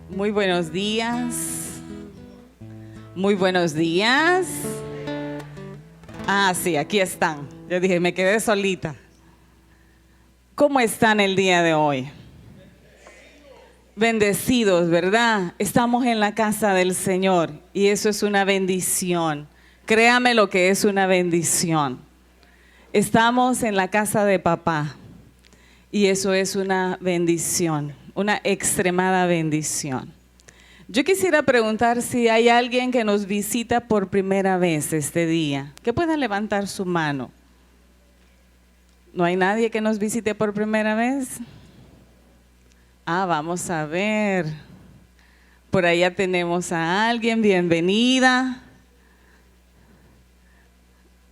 Muy buenos días. Muy buenos días. Ah, sí, aquí están. Yo dije, me quedé solita. ¿Cómo están el día de hoy? Bendecidos, ¿verdad? Estamos en la casa del Señor y eso es una bendición. Créame lo que es una bendición. Estamos en la casa de papá y eso es una bendición, una extremada bendición. Yo quisiera preguntar si hay alguien que nos visita por primera vez este día, que pueda levantar su mano. ¿No hay nadie que nos visite por primera vez? Ah, vamos a ver. Por allá tenemos a alguien, bienvenida.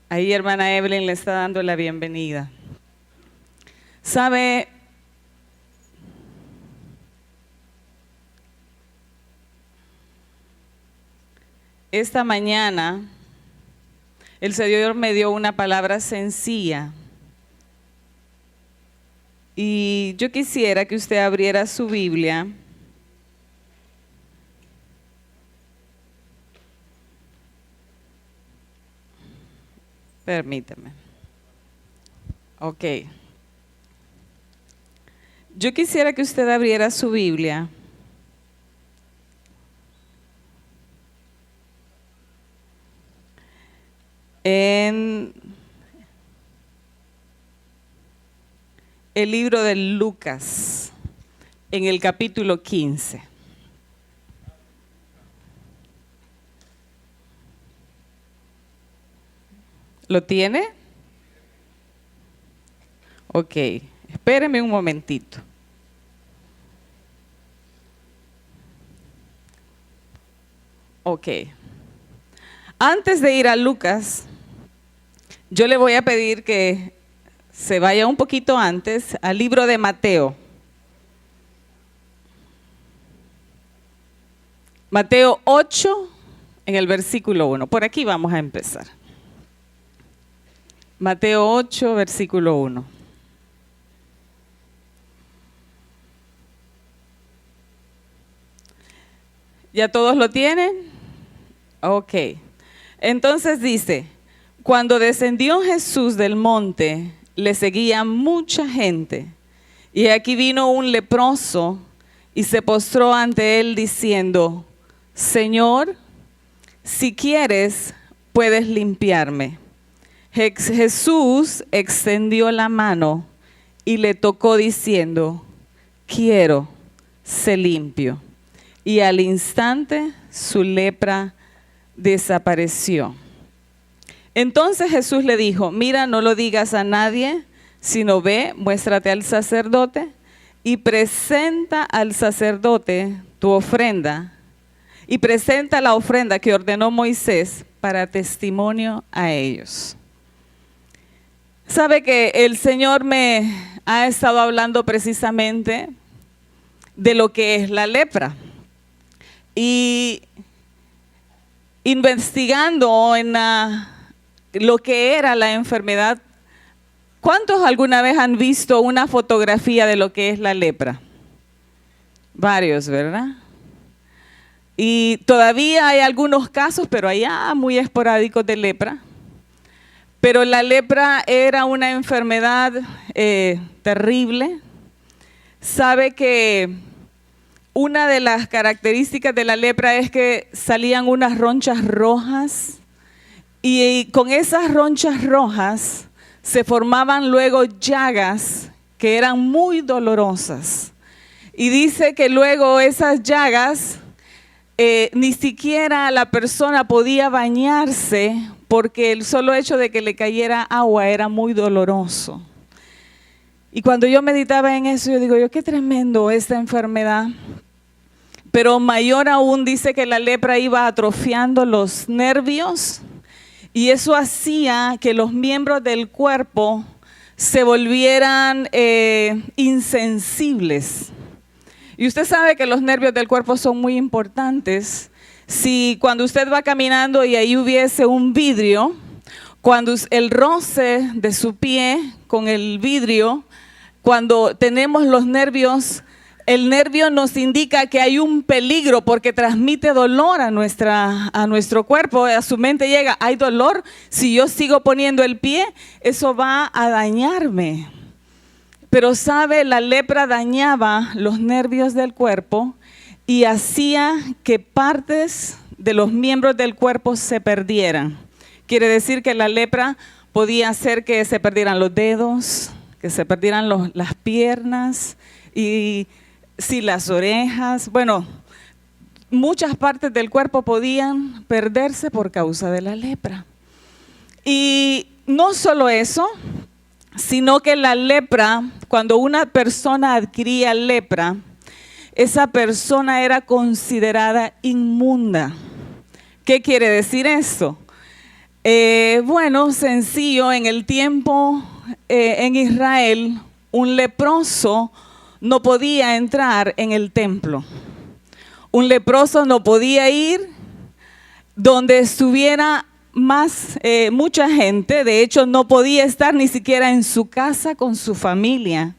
Ahí hermana Evelyn le está dando la bienvenida. ¿Sabe? Esta mañana el Señor me dio una palabra sencilla y yo quisiera que usted abriera su Biblia permítame. Ok. Yo quisiera que usted abriera su Biblia en el libro de Lucas, en el capítulo 15. ¿Lo tiene? Ok, espéreme un momentito. Ok. Antes de ir a Lucas, yo le voy a pedir que se vaya un poquito antes al libro de Mateo. Mateo 8, en el versículo 1. Por aquí vamos a empezar. Mateo 8, versículo 1. ¿Ya todos lo tienen? Ok. Entonces dice, cuando descendió Jesús del monte, le seguía mucha gente. Y aquí vino un leproso y se postró ante él diciendo, Señor, si quieres, puedes limpiarme. Jesús extendió la mano y le tocó diciendo, quiero, sé limpio. Y al instante su lepra desapareció. Entonces Jesús le dijo, mira, no lo digas a nadie, sino ve, muéstrate al sacerdote y presenta al sacerdote tu ofrenda. Y presenta la ofrenda que ordenó Moisés para testimonio a ellos. Sabe que el Señor me ha estado hablando precisamente de lo que es la lepra. Y investigando en lo que era la enfermedad, ¿cuántos alguna vez han visto una fotografía de lo que es la lepra? Varios, ¿verdad? Y todavía hay algunos casos, pero allá muy esporádicos de lepra. Pero la lepra era una enfermedad terrible. Sabe que una de las características de la lepra es que salían unas ronchas rojas y con esas ronchas rojas se formaban luego llagas que eran muy dolorosas. Y dice que luego esas llagas ni siquiera la persona podía bañarse porque el solo hecho de que le cayera agua era muy doloroso. Y cuando yo meditaba en eso, yo digo, qué tremendo esta enfermedad. Pero mayor aún dice que la lepra iba atrofiando los nervios y eso hacía que los miembros del cuerpo se volvieran insensibles. Y usted sabe que los nervios del cuerpo son muy importantes. Si cuando usted va caminando y ahí hubiese un vidrio, cuando el roce de su pie con el vidrio, cuando tenemos los nervios El nervio nos indica que hay un peligro porque transmite dolor a nuestro cuerpo. A su mente llega, hay dolor. Si yo sigo poniendo el pie, eso va a dañarme. Pero sabe, la lepra dañaba los nervios del cuerpo y hacía que partes de los miembros del cuerpo se perdieran. Quiere decir que la lepra podía hacer que se perdieran los dedos, que se perdieran las piernas y sí, las orejas. Bueno, muchas partes del cuerpo podían perderse por causa de la lepra. Y no solo eso, sino que la lepra, cuando una persona adquiría lepra, esa persona era considerada inmunda. ¿Qué quiere decir esto? Bueno, sencillo, en el tiempo en Israel, un leproso no podía entrar en el templo. Un leproso no podía ir donde estuviera mucha gente. De hecho, no podía estar ni siquiera en su casa con su familia,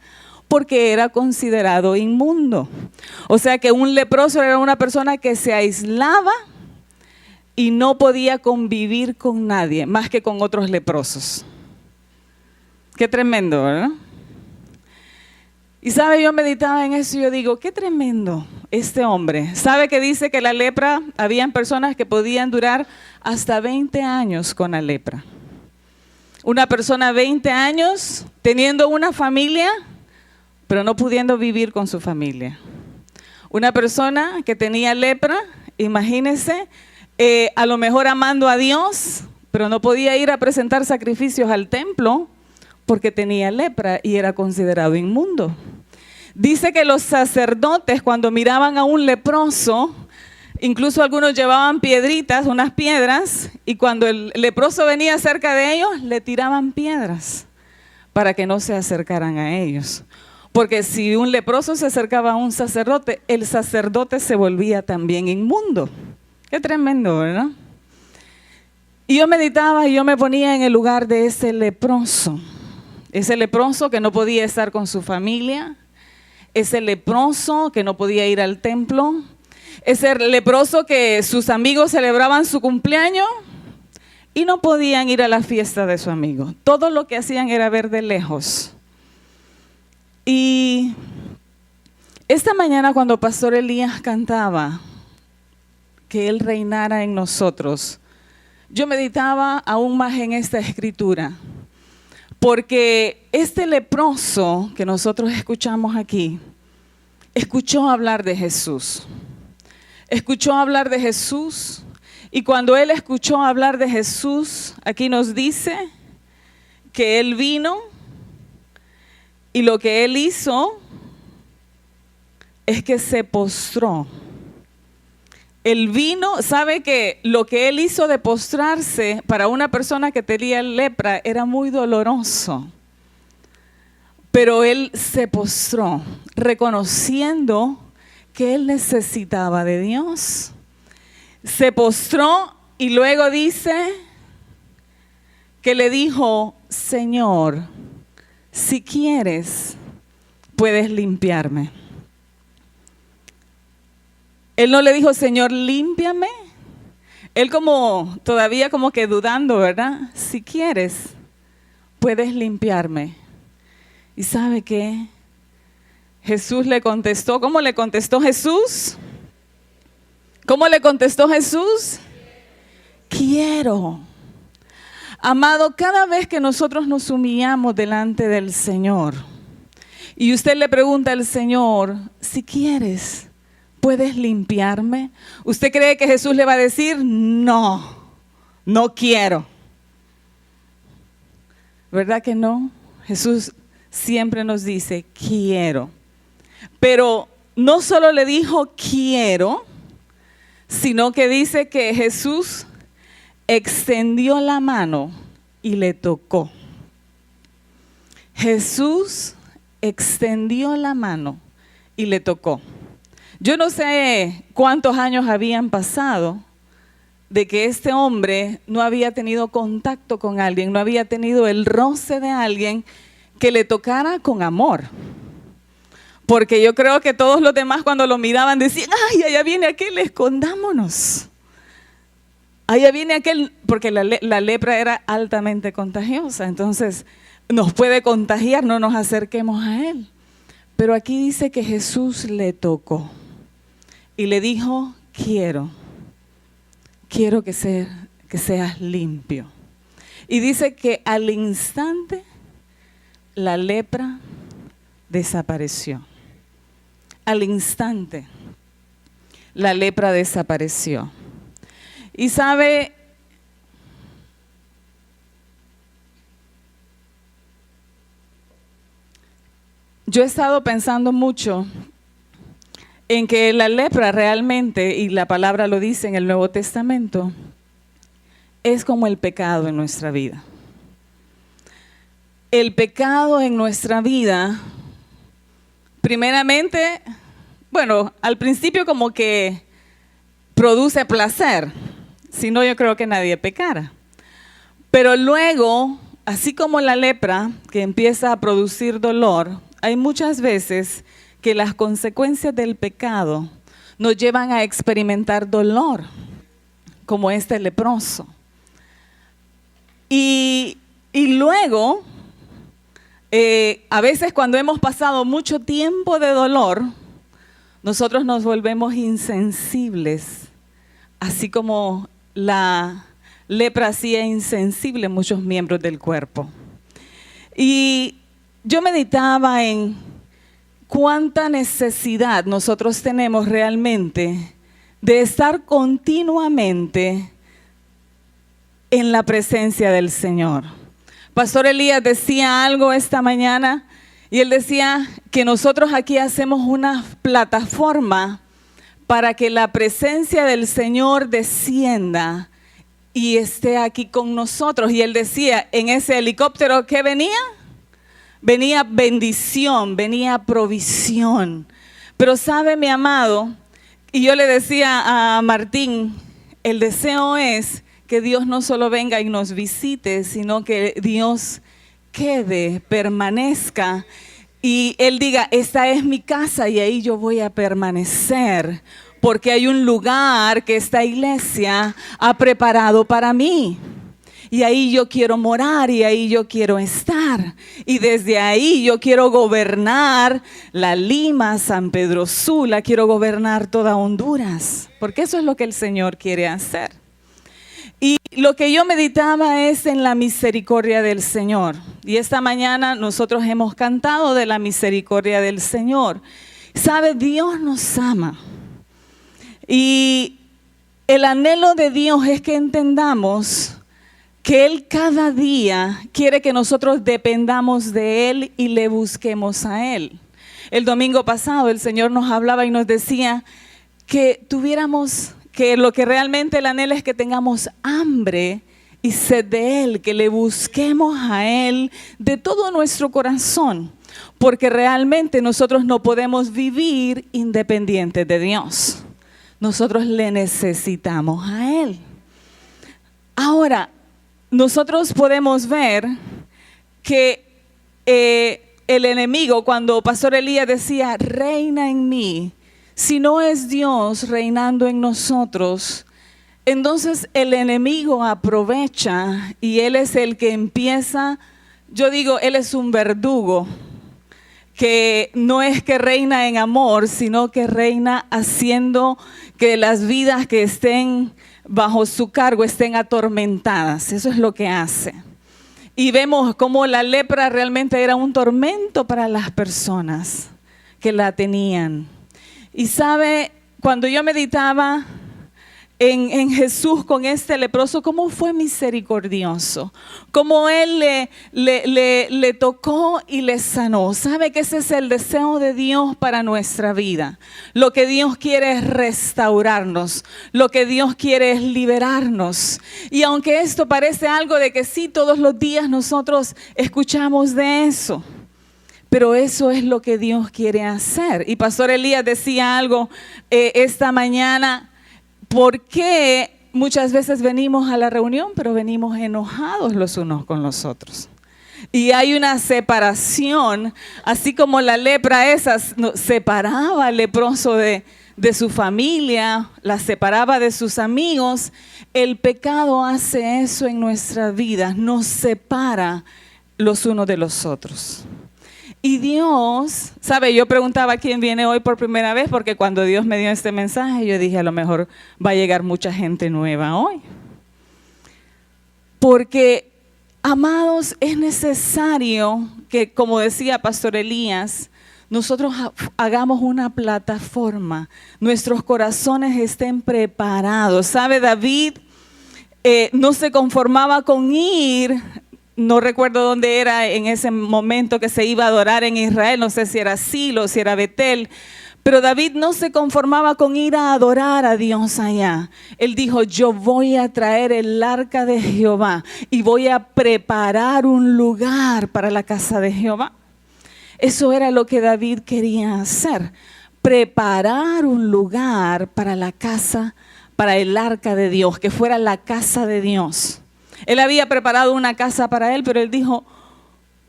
porque era considerado inmundo. O sea que un leproso era una persona que se aislaba y no podía convivir con nadie, más que con otros leprosos. Qué tremendo, ¿verdad? Y sabe, yo meditaba en eso y yo digo, qué tremendo este hombre. Sabe que dice que la lepra, habían personas que podían durar hasta 20 años con la lepra. Una persona 20 años teniendo una familia, pero no pudiendo vivir con su familia. Una persona que tenía lepra, imagínense, a lo mejor amando a Dios, pero no podía ir a presentar sacrificios al templo porque tenía lepra y era considerado inmundo. Dice que los sacerdotes, cuando miraban a un leproso, incluso algunos llevaban piedritas, unas piedras, y cuando el leproso venía cerca de ellos, le tiraban piedras para que no se acercaran a ellos. Porque si un leproso se acercaba a un sacerdote, el sacerdote se volvía también inmundo. Qué tremendo, ¿verdad? Y yo meditaba y yo me ponía en el lugar de ese leproso que no podía estar con su familia, ese leproso que no podía ir al templo, ese leproso que sus amigos celebraban su cumpleaños y no podían ir a la fiesta de su amigo. Todo lo que hacían era ver de lejos. Y esta mañana cuando Pastor Elías cantaba que Él reinara en nosotros, yo meditaba aún más en esta escritura, porque este leproso que nosotros escuchamos aquí, escuchó hablar de Jesús. Escuchó hablar de Jesús y cuando él escuchó hablar de Jesús, aquí nos dice que él vino y lo que él hizo es que se postró. Él vino, sabe que lo que él hizo de postrarse para una persona que tenía lepra era muy doloroso. Pero él se postró, reconociendo que él necesitaba de Dios. Se postró y luego dice que le dijo, Señor, si quieres, puedes limpiarme. Él no le dijo, Señor, límpiame. Él todavía como que dudando, ¿verdad? Si quieres, puedes limpiarme. ¿Y sabe qué? Jesús le contestó. ¿Cómo le contestó Jesús? ¿Cómo le contestó Jesús? Quiero. Amado, cada vez que nosotros nos humillamos delante del Señor y usted le pregunta al Señor, si quieres, ¿puedes limpiarme? ¿Usted cree que Jesús le va a decir, no, no quiero? ¿Verdad que no? Jesús siempre nos dice, quiero. Pero no solo le dijo, quiero, sino que dice que Jesús extendió la mano y le tocó. Jesús extendió la mano y le tocó. Yo no sé cuántos años habían pasado de que este hombre no había tenido contacto con alguien, no había tenido el roce de alguien que le tocara con amor. Porque yo creo que todos los demás cuando lo miraban decían, ay, allá viene aquel, escondámonos. Allá viene aquel, porque la lepra era altamente contagiosa, entonces nos puede contagiar, no nos acerquemos a él. Pero aquí dice que Jesús le tocó y le dijo, quiero que seas limpio. Y dice que al instante la lepra desapareció. Al instante la lepra desapareció. Y sabe, yo he estado pensando mucho en que la lepra realmente, y la palabra lo dice en el Nuevo Testamento, es como el pecado en nuestra vida. El pecado en nuestra vida, primeramente, bueno, al principio como que produce placer, si no yo creo que nadie pecara. Pero luego, así como la lepra que empieza a producir dolor, hay muchas veces que las consecuencias del pecado nos llevan a experimentar dolor, como este leproso. Y luego, a veces cuando hemos pasado mucho tiempo de dolor, nosotros nos volvemos insensibles, así como la lepra hacía insensible muchos miembros del cuerpo. Y yo meditaba en cuánta necesidad nosotros tenemos realmente de estar continuamente en la presencia del Señor. Pastor Elías decía algo esta mañana y él decía que nosotros aquí hacemos una plataforma para que la presencia del Señor descienda y esté aquí con nosotros. Y él decía, en ese helicóptero, ¿qué venía? Venía bendición, venía provisión. Pero sabe, mi amado, y yo le decía a Martín, el deseo es que Dios no solo venga y nos visite, sino que Dios quede, permanezca y Él diga, esta es mi casa y ahí yo voy a permanecer, porque hay un lugar que esta iglesia ha preparado para mí. Y ahí yo quiero morar y ahí yo quiero estar. Y desde ahí yo quiero gobernar La Lima, San Pedro Sula, quiero gobernar toda Honduras, porque eso es lo que el Señor quiere hacer. Y lo que yo meditaba es en la misericordia del Señor. Y esta mañana nosotros hemos cantado de la misericordia del Señor. ¿Sabe? Dios nos ama. Y el anhelo de Dios es que entendamos que Él cada día quiere que nosotros dependamos de Él y le busquemos a Él. El domingo pasado el Señor nos hablaba y nos decía que que lo que realmente Él anhela es que tengamos hambre y sed de Él, que le busquemos a Él de todo nuestro corazón, porque realmente nosotros no podemos vivir independientes de Dios. Nosotros le necesitamos a Él. Ahora, nosotros podemos ver que el enemigo, cuando Pastor Elías decía, reina en mí, si no es Dios reinando en nosotros, entonces el enemigo aprovecha y él es el que empieza, yo digo, él es un verdugo, que no es que reina en amor, sino que reina haciendo que las vidas que estén bajo su cargo estén atormentadas. Eso es lo que hace. Y vemos cómo la lepra realmente era un tormento para las personas que la tenían. Y sabe, cuando yo meditaba en Jesús con este leproso, cómo fue misericordioso, cómo Él le tocó y le sanó. Sabe que ese es el deseo de Dios para nuestra vida. Lo que Dios quiere es restaurarnos, lo que Dios quiere es liberarnos. Y aunque esto parece algo de que sí, todos los días nosotros escuchamos de eso, pero eso es lo que Dios quiere hacer. Y Pastor Elías decía algo esta mañana, ¿por qué muchas veces venimos a la reunión, pero venimos enojados los unos con los otros? Y hay una separación, así como la lepra esa separaba al leproso de su familia, la separaba de sus amigos. El pecado hace eso en nuestras vidas, nos separa los unos de los otros. Y Dios, ¿sabe? Yo preguntaba quién viene hoy por primera vez, porque cuando Dios me dio este mensaje, yo dije, a lo mejor va a llegar mucha gente nueva hoy. Porque, amados, es necesario que, como decía Pastor Elías, nosotros hagamos una plataforma, nuestros corazones estén preparados. ¿Sabe? David no se conformaba con ir, no recuerdo dónde era en ese momento que se iba a adorar en Israel, no sé si era Silo, si era Betel, pero David no se conformaba con ir a adorar a Dios allá. Él dijo, yo voy a traer el arca de Jehová y voy a preparar un lugar para la casa de Jehová. Eso era lo que David quería hacer, preparar un lugar para la casa, para el arca de Dios, que fuera la casa de Dios. Él había preparado una casa para él, pero él dijo,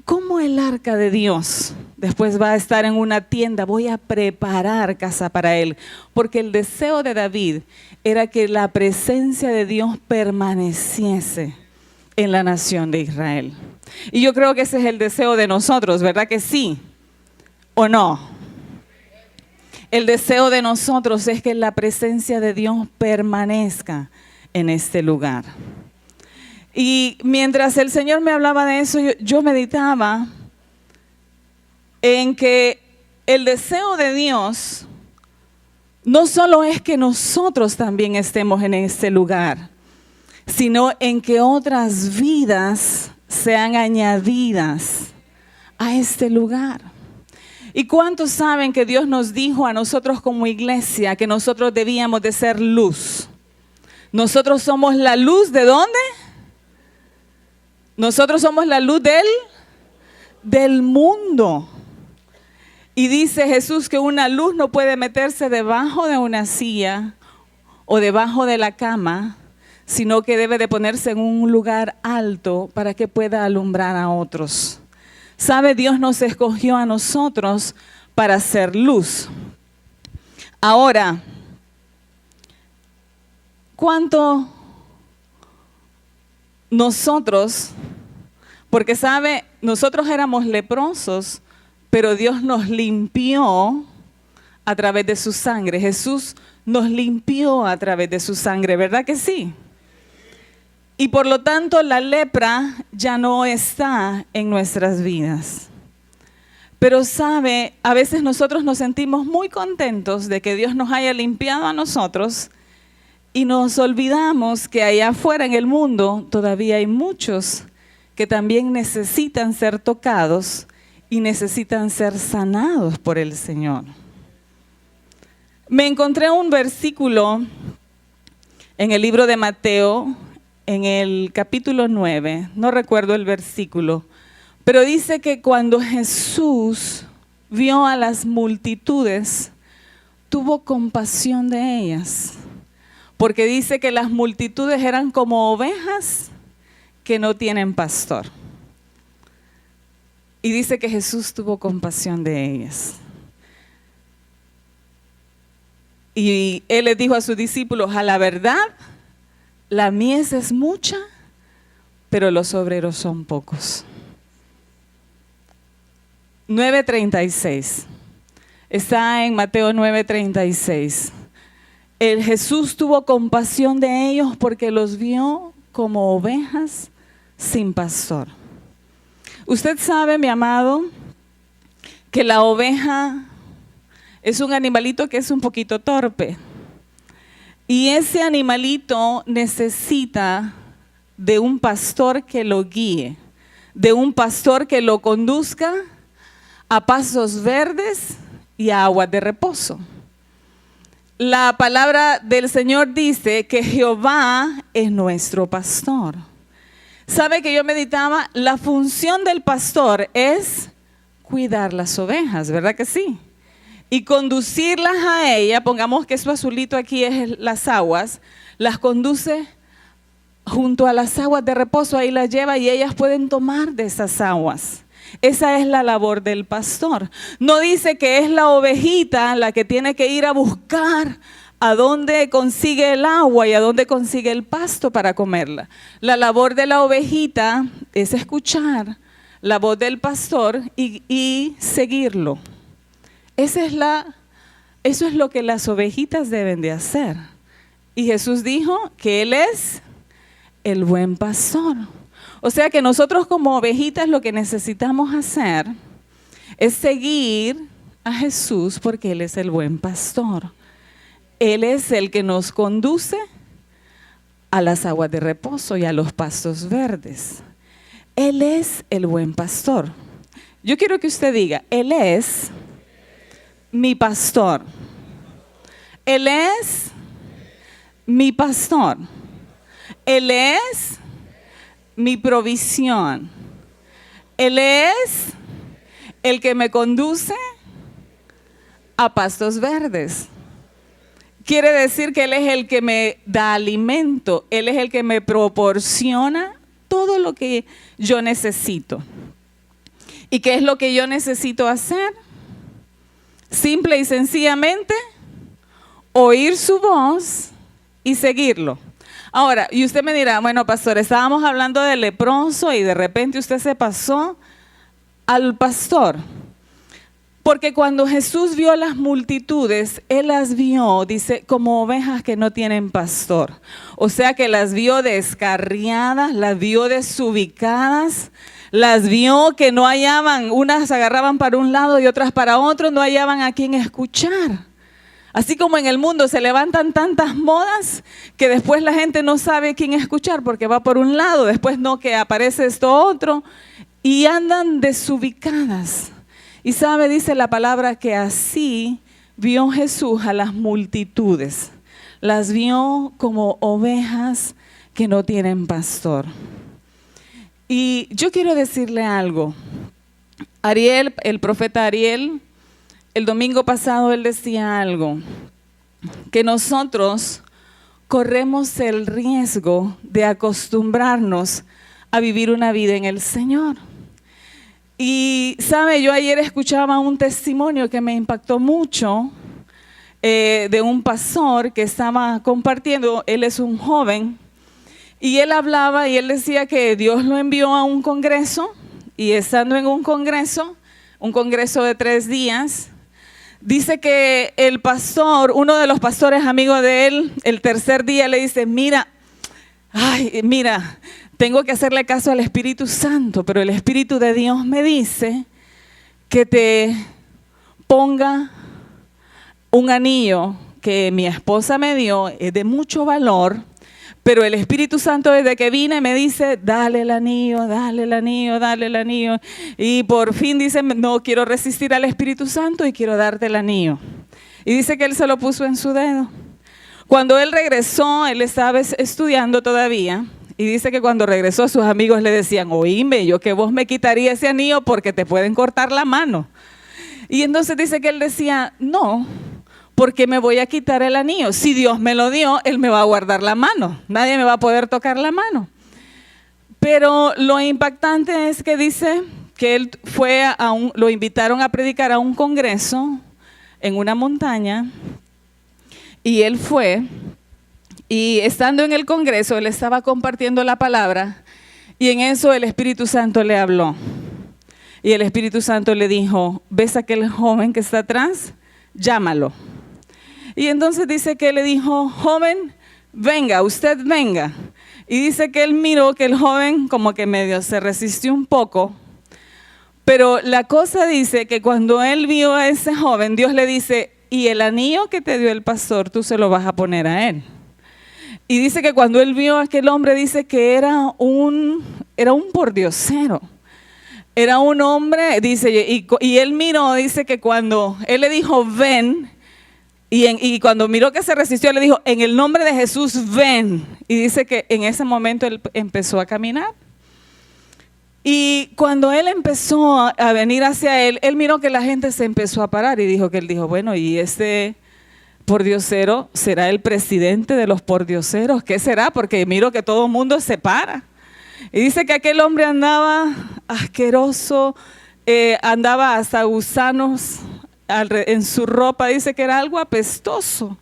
¿cómo el arca de Dios después va a estar en una tienda? Voy a preparar casa para él, porque el deseo de David era que la presencia de Dios permaneciese en la nación de Israel. Y yo creo que ese es el deseo de nosotros, ¿verdad que sí? ¿O no? El deseo de nosotros es que la presencia de Dios permanezca en este lugar. Y mientras el Señor me hablaba de eso, yo meditaba en que el deseo de Dios no solo es que nosotros también estemos en este lugar, sino en que otras vidas sean añadidas a este lugar. ¿Y cuántos saben que Dios nos dijo a nosotros como iglesia que nosotros debíamos de ser luz? Nosotros somos la luz ¿de dónde? Nosotros somos la luz del mundo. Y dice Jesús que una luz no puede meterse debajo de una silla o debajo de la cama, sino que debe de ponerse en un lugar alto para que pueda alumbrar a otros. ¿Sabe? Dios nos escogió a nosotros para ser luz. Ahora, ¿cuánto nosotros, porque sabe, nosotros éramos leprosos, pero Dios nos limpió a través de su sangre? Jesús nos limpió a través de su sangre, ¿verdad que sí? Y por lo tanto la lepra ya no está en nuestras vidas. Pero sabe, a veces nosotros nos sentimos muy contentos de que Dios nos haya limpiado a nosotros y nos olvidamos que allá afuera en el mundo todavía hay muchos que también necesitan ser tocados y necesitan ser sanados por el Señor. Me encontré un versículo en el libro de Mateo, en el capítulo 9, no recuerdo el versículo, pero dice que cuando Jesús vio a las multitudes, tuvo compasión de ellas, porque dice que las multitudes eran como ovejas que no tienen pastor. Y dice que Jesús tuvo compasión de ellas. Y Él les dijo a sus discípulos, a la verdad, la mies es mucha, pero los obreros son pocos. 9:36. Está en Mateo 9:36. El Jesús tuvo compasión de ellos porque los vio como ovejas sin pastor. Usted sabe, mi amado, que la oveja es un animalito que es un poquito torpe. Y ese animalito necesita de un pastor que lo guíe, de un pastor que lo conduzca a pastos verdes y a aguas de reposo. La palabra del Señor dice que Jehová es nuestro pastor. ¿Sabe que yo meditaba? La función del pastor es cuidar las ovejas, ¿verdad que sí? Y conducirlas a ella, pongamos que su azulito aquí es las aguas, las conduce junto a las aguas de reposo, ahí las lleva y ellas pueden tomar de esas aguas. Esa es la labor del pastor. No dice que es la ovejita la que tiene que ir a buscar a dónde consigue el agua y a dónde consigue el pasto para comerla. La labor de la ovejita es escuchar la voz del pastor y seguirlo. Eso es lo que las ovejitas deben de hacer. Y Jesús dijo que Él es el buen pastor. O sea que nosotros como ovejitas lo que necesitamos hacer es seguir a Jesús porque Él es el buen pastor. Él es el que nos conduce a las aguas de reposo y a los pastos verdes. Él es el buen pastor. Yo quiero que usted diga, Él es mi pastor. Él es mi pastor. Él es mi provisión. Él es el que me conduce a pastos verdes. Quiere decir que Él es el que me da alimento. Él es el que me proporciona todo lo que yo necesito. ¿Y qué es lo que yo necesito hacer? Simple y sencillamente, oír su voz y seguirlo. Ahora, y usted me dirá, bueno, pastor, estábamos hablando del leproso y de repente usted se pasó al pastor. Porque cuando Jesús vio las multitudes, Él las vio, dice, como ovejas que no tienen pastor. O sea que las vio descarriadas, las vio desubicadas, las vio que no hallaban, unas agarraban para un lado y otras para otro, no hallaban a quien escuchar. Así como en el mundo se levantan tantas modas que después la gente no sabe quién escuchar porque va por un lado, después no, que aparece esto otro y andan desubicadas. Y sabe, dice la palabra que así vio Jesús a las multitudes. Las vio como ovejas que no tienen pastor. Y yo quiero decirle algo. Ariel, el profeta Ariel, el domingo pasado él decía algo, que nosotros corremos el riesgo de acostumbrarnos a vivir una vida en el Señor. Y sabe, yo ayer escuchaba un testimonio que me impactó mucho de un pastor que estaba compartiendo. Él es un joven y él hablaba y él decía que Dios lo envió a un congreso y estando en un congreso de 3 días, dice que el pastor, uno de los pastores amigos de él, el tercer día le dice, mira, tengo que hacerle caso al Espíritu Santo, pero el Espíritu de Dios me dice que te ponga un anillo que mi esposa me dio, es de mucho valor, pero el Espíritu Santo desde que vine me dice, dale el anillo, dale el anillo, dale el anillo. Y por fin dice, no quiero resistir al Espíritu Santo y quiero darte el anillo. Y dice que él se lo puso en su dedo. Cuando él regresó, él estaba estudiando todavía. Y dice que cuando regresó sus amigos le decían, oíme, yo que vos me quitaría ese anillo porque te pueden cortar la mano. Y entonces dice que él decía, no, porque me voy a quitar el anillo. Si Dios me lo dio, Él me va a guardar la mano. Nadie me va a poder tocar la mano. Pero lo impactante es que dice que él fue lo invitaron a predicar a un congreso en una montaña y él fue. Y estando en el congreso, él estaba compartiendo la palabra y en eso el Espíritu Santo le habló. Y el Espíritu Santo le dijo, ¿ves a aquel joven que está atrás? Llámalo. Y entonces dice que él le dijo, joven, venga, usted venga. Y dice que él miró que el joven como que medio se resistió un poco. Pero la cosa dice que cuando él vio a ese joven, Dios le dice, y el anillo que te dio el pastor, tú se lo vas a poner a él. Y dice que cuando él vio a aquel hombre, dice que era un pordiosero. Era un hombre, dice, y él miró, dice que cuando él le dijo, ven, y cuando miró que se resistió, le dijo, en el nombre de Jesús, ven. Y dice que en ese momento él empezó a caminar. Y cuando él empezó a venir hacia él, él miró que la gente se empezó a parar y él dijo, bueno, y este pordiosero será el presidente de los pordioseros. ¿Qué será? Porque miro que todo el mundo se para. Y dice que aquel hombre andaba asqueroso, andaba hasta gusanos en su ropa, dice que era algo apestoso.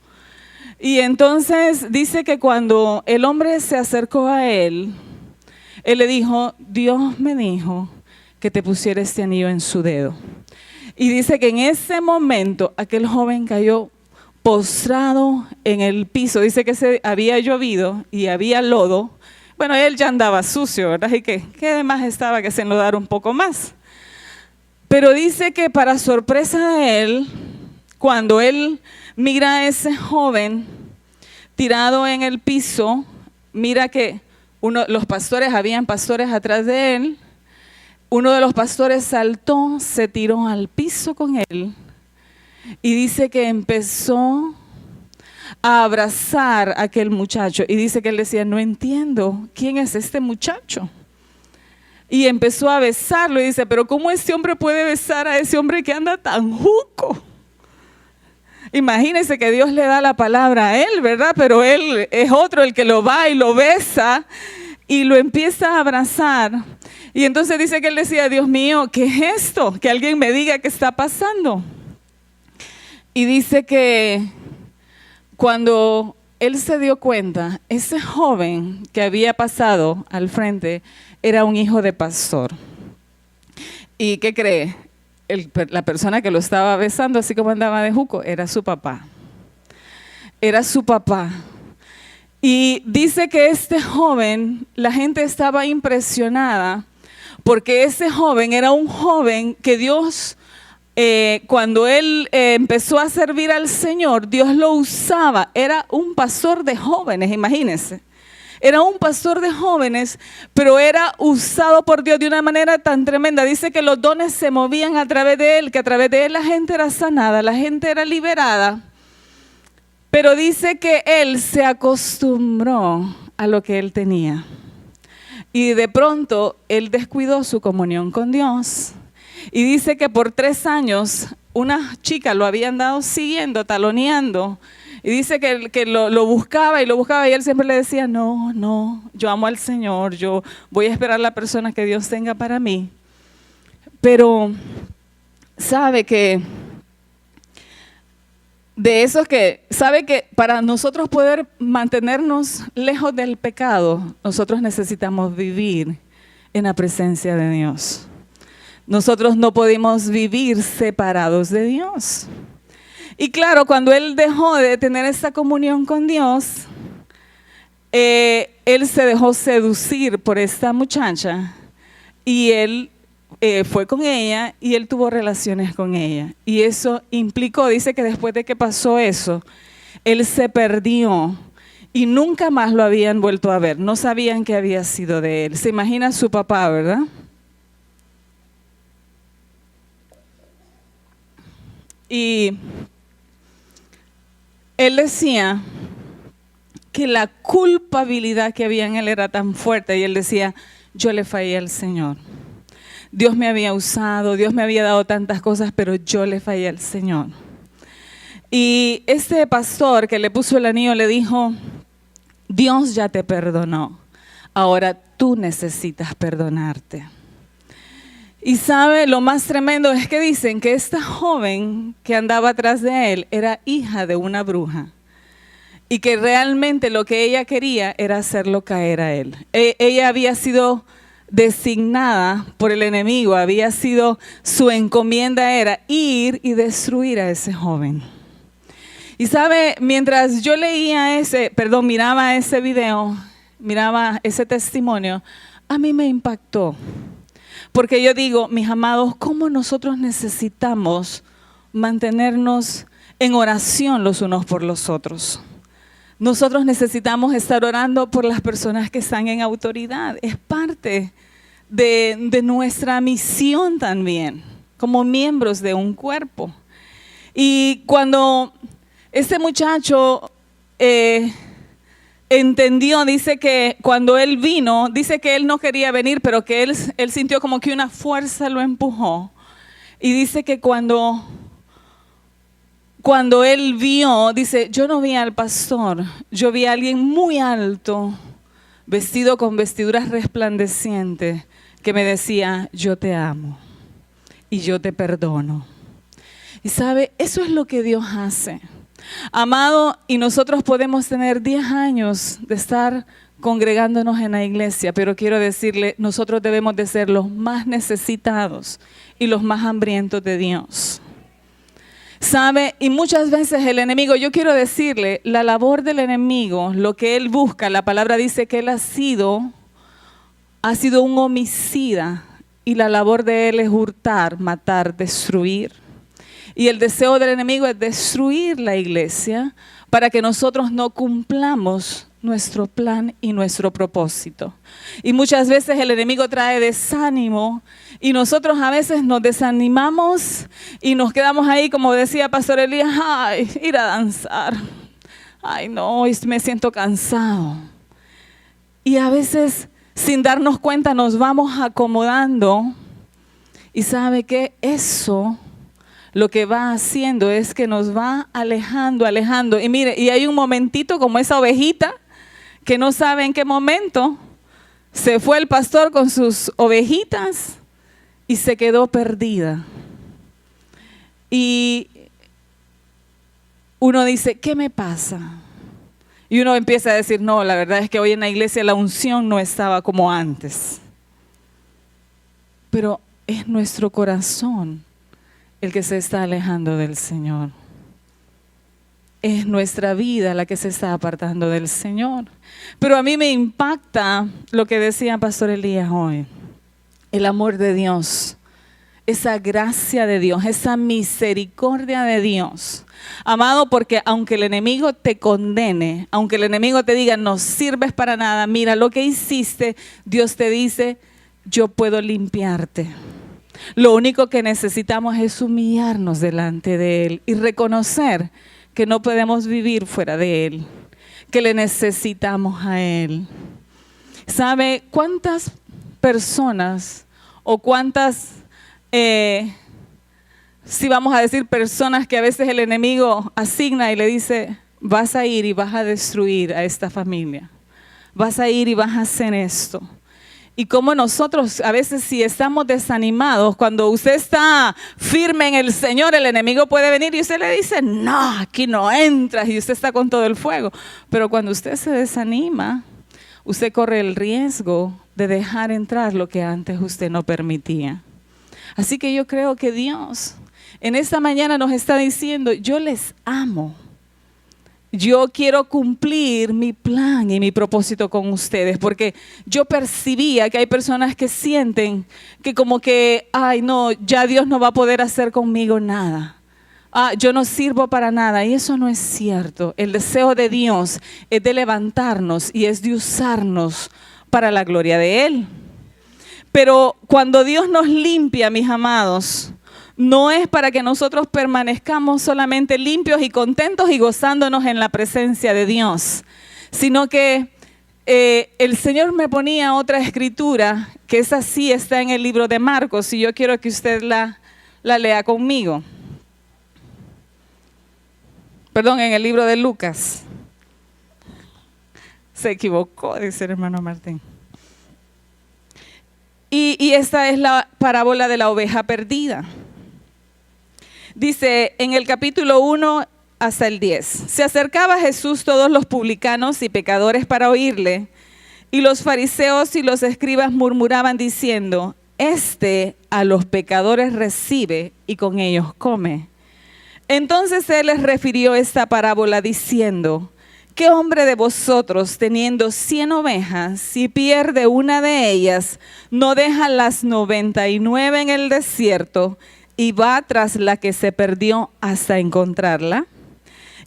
Y entonces dice que cuando el hombre se acercó a él le dijo, Dios me dijo que te pusiera este anillo en su dedo. Y dice que en ese momento aquel joven cayó postrado en el piso. Dice que había llovido y había lodo. Bueno, él ya andaba sucio, ¿verdad? Y que de más estaba que se enlodara un poco más. Pero dice que para sorpresa de él, cuando él mira a ese joven tirado en el piso, mira que habían pastores atrás de él. Uno de los pastores saltó, se tiró al piso con él y dice que empezó a abrazar a aquel muchacho. Y dice que él decía, no entiendo, ¿quién es este muchacho? Y empezó a besarlo y dice, pero ¿cómo este hombre puede besar a ese hombre que anda tan juco? Imagínense que Dios le da la palabra a él, ¿verdad? Pero él es otro el que lo va y lo besa y lo empieza a abrazar. Y entonces dice que él decía, Dios mío, ¿qué es esto? Que alguien me diga qué está pasando. Y dice que cuando él se dio cuenta, ese joven que había pasado al frente era un hijo de pastor. ¿Y qué cree? La persona que lo estaba besando, así como andaba de juco, era su papá. Era su papá. Y dice que este joven, la gente estaba impresionada porque ese joven era un joven que Dios, cuando él empezó a servir al Señor, Dios lo usaba. Era un pastor de jóvenes, imagínense. Era un pastor de jóvenes, pero era usado por Dios de una manera tan tremenda. Dice que los dones se movían a través de él, que a través de él la gente era sanada, la gente era liberada. Pero dice que él se acostumbró a lo que él tenía. Y de pronto él descuidó su comunión con Dios. Y dice que por 3 años una chica lo había andado siguiendo, taloneando. Y dice que lo buscaba y él siempre le decía, no, yo amo al Señor, yo voy a esperar la persona que Dios tenga para mí. Pero sabe que sabe que para nosotros poder mantenernos lejos del pecado, nosotros necesitamos vivir en la presencia de Dios. Nosotros no podemos vivir separados de Dios. Y claro, cuando él dejó de tener esa comunión con Dios, él se dejó seducir por esta muchacha y él fue con ella y él tuvo relaciones con ella. Y eso implicó, dice que después de que pasó eso, él se perdió y nunca más lo habían vuelto a ver. No sabían qué había sido de él. Se imagina su papá, ¿verdad? Y él decía que la culpabilidad que había en él era tan fuerte y él decía, yo le fallé al Señor. Dios me había usado, Dios me había dado tantas cosas, pero yo le fallé al Señor. Y este pastor que le puso el anillo le dijo, Dios ya te perdonó, ahora tú necesitas perdonarte. Y sabe, lo más tremendo es que dicen que esta joven que andaba atrás de él era hija de una bruja y que realmente lo que ella quería era hacerlo caer a él. Ella había sido designada por el enemigo, su encomienda era ir y destruir a ese joven. Y sabe, mientras yo miraba ese video, miraba ese testimonio, a mí me impactó. Porque yo digo, mis amados, ¿cómo nosotros necesitamos mantenernos en oración los unos por los otros? Nosotros necesitamos estar orando por las personas que están en autoridad. Es parte de nuestra misión también, como miembros de un cuerpo. Y cuando este muchacho entendió, dice que cuando él vino, dice que él no quería venir, pero que él sintió como que una fuerza lo empujó. Y dice que cuando cuando él vio, dice, yo no vi al pastor, yo vi a alguien muy alto, vestido con vestiduras resplandecientes, que me decía, yo te amo y yo te perdono. Y sabe, eso es lo que Dios hace. Amado, y nosotros podemos tener 10 años de estar congregándonos en la iglesia, pero quiero decirle, nosotros debemos de ser los más necesitados y los más hambrientos de Dios. ¿Sabe? Y muchas veces el enemigo, yo quiero decirle, la labor del enemigo, lo que él busca, la palabra dice que él ha sido un homicida y la labor de él es hurtar, matar, destruir. Y el deseo del enemigo es destruir la iglesia para que nosotros no cumplamos nuestro plan y nuestro propósito. Y muchas veces el enemigo trae desánimo y nosotros a veces nos desanimamos y nos quedamos ahí, como decía Pastor Elías, ay, ir a danzar. Ay, no, hoy me siento cansado. Y a veces, sin darnos cuenta, nos vamos acomodando. Y ¿sabe qué? Eso lo que va haciendo es que nos va alejando. Y mire, y hay un momentito como esa ovejita que no sabe en qué momento se fue el pastor con sus ovejitas y se quedó perdida. Y uno dice, ¿qué me pasa? Y uno empieza a decir, no, la verdad es que hoy en la iglesia la unción no estaba como antes. Pero es nuestro corazón el que se está alejando del Señor. Es nuestra vida la que se está apartando del Señor. Pero a mí me impacta lo que decía Pastor Elías hoy. El amor de Dios, esa gracia de Dios, esa misericordia de Dios. Amado, porque aunque el enemigo te condene, aunque el enemigo te diga no sirves para nada, mira lo que hiciste, Dios te dice, yo puedo limpiarte. Lo único que necesitamos es humillarnos delante de Él y reconocer que no podemos vivir fuera de Él, que le necesitamos a Él. ¿Sabe cuántas personas o cuántas, si vamos a decir personas que a veces el enemigo asigna y le dice, vas a ir y vas a destruir a esta familia, vas a ir y vas a hacer esto? Y como nosotros a veces si estamos desanimados, cuando usted está firme en el Señor, el enemigo puede venir y usted le dice, no, aquí no entras, y usted está con todo el fuego. Pero cuando usted se desanima, usted corre el riesgo de dejar entrar lo que antes usted no permitía. Así que yo creo que Dios en esta mañana nos está diciendo, yo les amo. Yo quiero cumplir mi plan y mi propósito con ustedes, porque yo percibía que hay personas que sienten que como que, ay no, ya Dios no va a poder hacer conmigo nada. Yo no sirvo para nada, y eso no es cierto. El deseo de Dios es de levantarnos y es de usarnos para la gloria de Él. Pero cuando Dios nos limpia, mis amados, no es para que nosotros permanezcamos solamente limpios y contentos y gozándonos en la presencia de Dios, sino que el Señor me ponía otra escritura, que esa sí está en el libro de Marcos, y yo quiero que usted la lea conmigo. Perdón, en el libro de Lucas. Se equivocó, dice el hermano Martín. Y esta es la parábola de la oveja perdida. Dice en el capítulo 1 hasta el 10, se acercaba a Jesús todos los publicanos y pecadores para oírle, y los fariseos y los escribas murmuraban diciendo, este a los pecadores recibe y con ellos come. Entonces él les refirió esta parábola diciendo, ¿qué hombre de vosotros teniendo 100 ovejas, si pierde una de ellas, no deja las 99 en el desierto y va tras la que se perdió hasta encontrarla?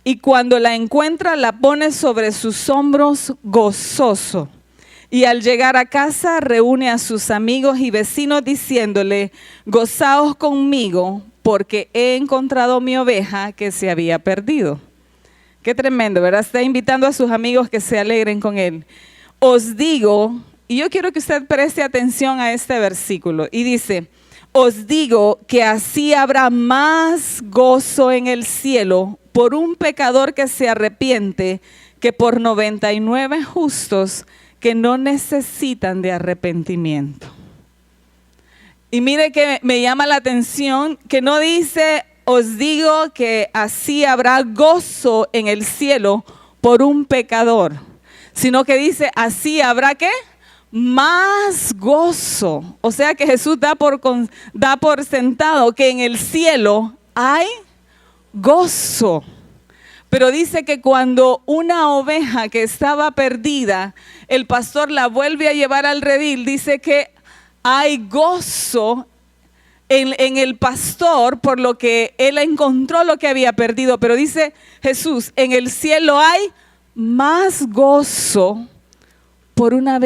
Y cuando la encuentra, la pone sobre sus hombros gozoso. Y al llegar a casa, reúne a sus amigos y vecinos diciéndole, gozaos conmigo, porque he encontrado mi oveja que se había perdido. Qué tremendo, ¿verdad? Está invitando a sus amigos que se alegren con él. Os digo, y yo quiero que usted preste atención a este versículo, y dice, os digo que así habrá más gozo en el cielo por un pecador que se arrepiente que por 99 justos que no necesitan de arrepentimiento. Y mire que me llama la atención que no dice, os digo que así habrá gozo en el cielo por un pecador, sino que dice, así habrá ¿qué? Más gozo. O sea que Jesús da por sentado que en el cielo hay gozo. Pero dice que cuando una oveja que estaba perdida, el pastor la vuelve a llevar al redil, dice que hay gozo en el pastor por lo que él encontró lo que había perdido. Pero dice Jesús, en el cielo hay más gozo por una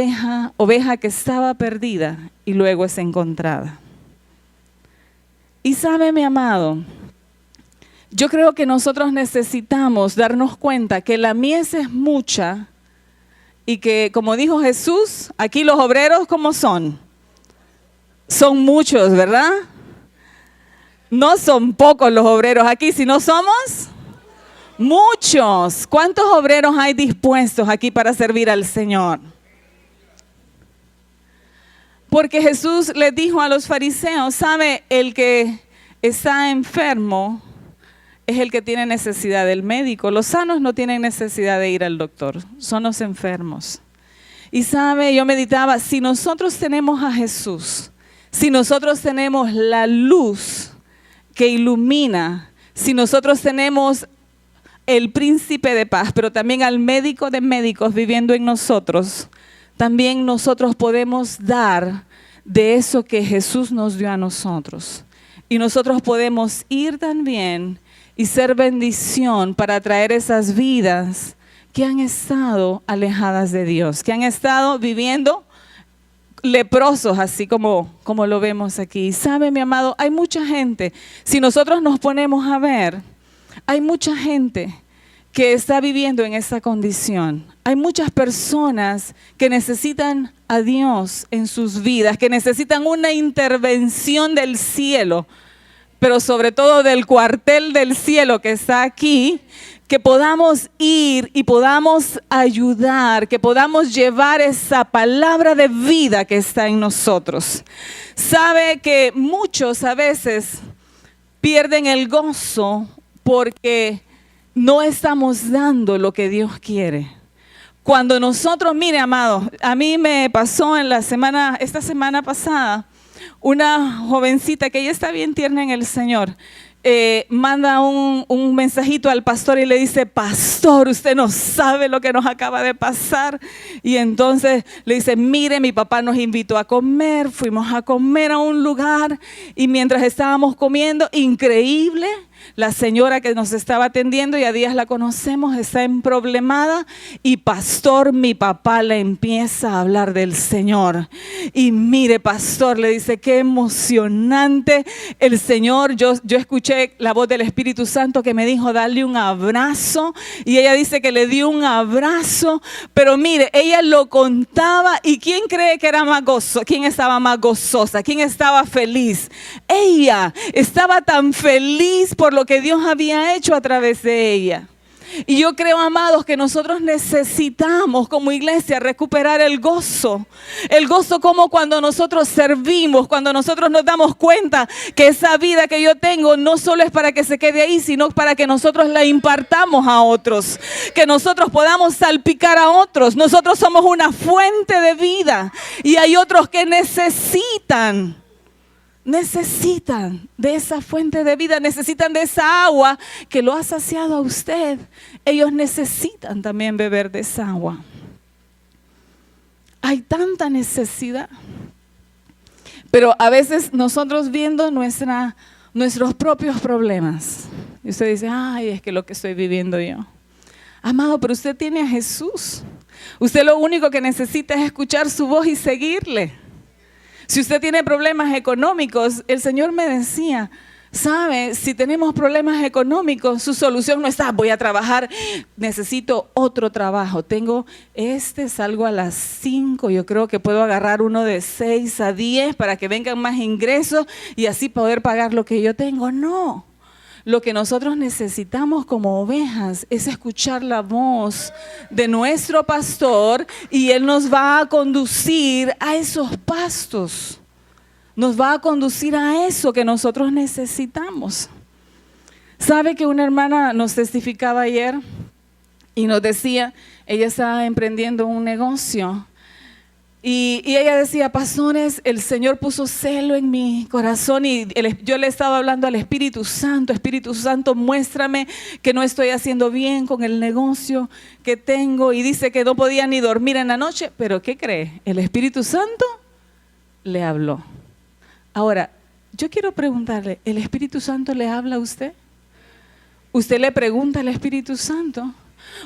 oveja que estaba perdida y luego es encontrada. Y sabe, mi amado, yo creo que nosotros necesitamos darnos cuenta que la mies es mucha y que, como dijo Jesús, aquí los obreros, ¿cómo son? Son muchos, ¿verdad? No son pocos los obreros aquí, sino somos muchos. ¿Cuántos obreros hay dispuestos aquí para servir al Señor? Porque Jesús les dijo a los fariseos, ¿sabe? El que está enfermo es el que tiene necesidad del médico. Los sanos no tienen necesidad de ir al doctor, son los enfermos. Y sabe, yo meditaba, si nosotros tenemos a Jesús, si nosotros tenemos la luz que ilumina, si nosotros tenemos el príncipe de paz, pero también al médico de médicos viviendo en nosotros, también nosotros podemos dar de eso que Jesús nos dio a nosotros. Y nosotros podemos ir también y ser bendición para traer esas vidas que han estado alejadas de Dios, que han estado viviendo leprosos, así como lo vemos aquí. Y sabe, mi amado, hay mucha gente, si nosotros nos ponemos a ver, hay mucha gente que está viviendo en esa condición. Hay muchas personas que necesitan a Dios en sus vidas, que necesitan una intervención del cielo, pero sobre todo del cuartel del cielo que está aquí, que podamos ir y podamos ayudar, que podamos llevar esa palabra de vida que está en nosotros. Sabe que muchos a veces pierden el gozo porque no estamos dando lo que Dios quiere. Cuando nosotros, mire, amado, a mí me pasó esta semana pasada, una jovencita que ella está bien tierna en el Señor, manda un mensajito al pastor y le dice, pastor, usted no sabe lo que nos acaba de pasar. Y entonces le dice, mire, mi papá nos invitó a comer, fuimos a comer a un lugar y mientras estábamos comiendo, increíble, la señora que nos estaba atendiendo, y a días la conocemos, está emproblemada y pastor, mi papá le empieza a hablar del Señor. Y mire, pastor, le dice, qué emocionante el Señor. Yo escuché la voz del Espíritu Santo que me dijo, dale un abrazo. Y ella dice que le dio un abrazo, pero mire, ella lo contaba y ¿quién cree que era más gozoso? ¿Quién estaba más gozosa? ¿Quién estaba feliz? Ella estaba tan feliz por lo que Dios había hecho a través de ella. Y yo creo, amados, que nosotros necesitamos como iglesia recuperar el gozo. El gozo como cuando nosotros servimos, cuando nosotros nos damos cuenta que esa vida que yo tengo no solo es para que se quede ahí, sino para que nosotros la impartamos a otros. Que nosotros podamos salpicar a otros. Nosotros somos una fuente de vida y hay otros que necesitan de esa fuente de vida, necesitan de esa agua que lo ha saciado a usted. Ellos necesitan también beber de esa agua. Hay tanta necesidad, pero a veces nosotros viendo nuestros propios problemas, y usted dice, ay, es que lo que estoy viviendo yo. Amado, pero usted tiene a Jesús. Usted lo único que necesita es escuchar su voz y seguirle. Si usted tiene problemas económicos, el Señor me decía, ¿Sabe? Si tenemos problemas económicos, su solución no está, voy a trabajar, necesito otro trabajo. Salgo a las 5, yo creo que puedo agarrar uno de 6 a 10 para que vengan más ingresos y así poder pagar lo que yo tengo. No. Lo que nosotros necesitamos como ovejas es escuchar la voz de nuestro pastor y Él nos va a conducir a esos pastos. Nos va a conducir a eso que nosotros necesitamos. ¿Sabe que una hermana nos testificaba ayer y nos decía, ella estaba emprendiendo un negocio y ella decía, pastores, el Señor puso celo en mi corazón y yo le estaba hablando al Espíritu Santo, muéstrame que no estoy haciendo bien con el negocio que tengo, y dice que no podía ni dormir en la noche, pero ¿qué cree? El Espíritu Santo le habló. Ahora, yo quiero preguntarle, ¿el Espíritu Santo le habla a usted? ¿Usted le pregunta al Espíritu Santo?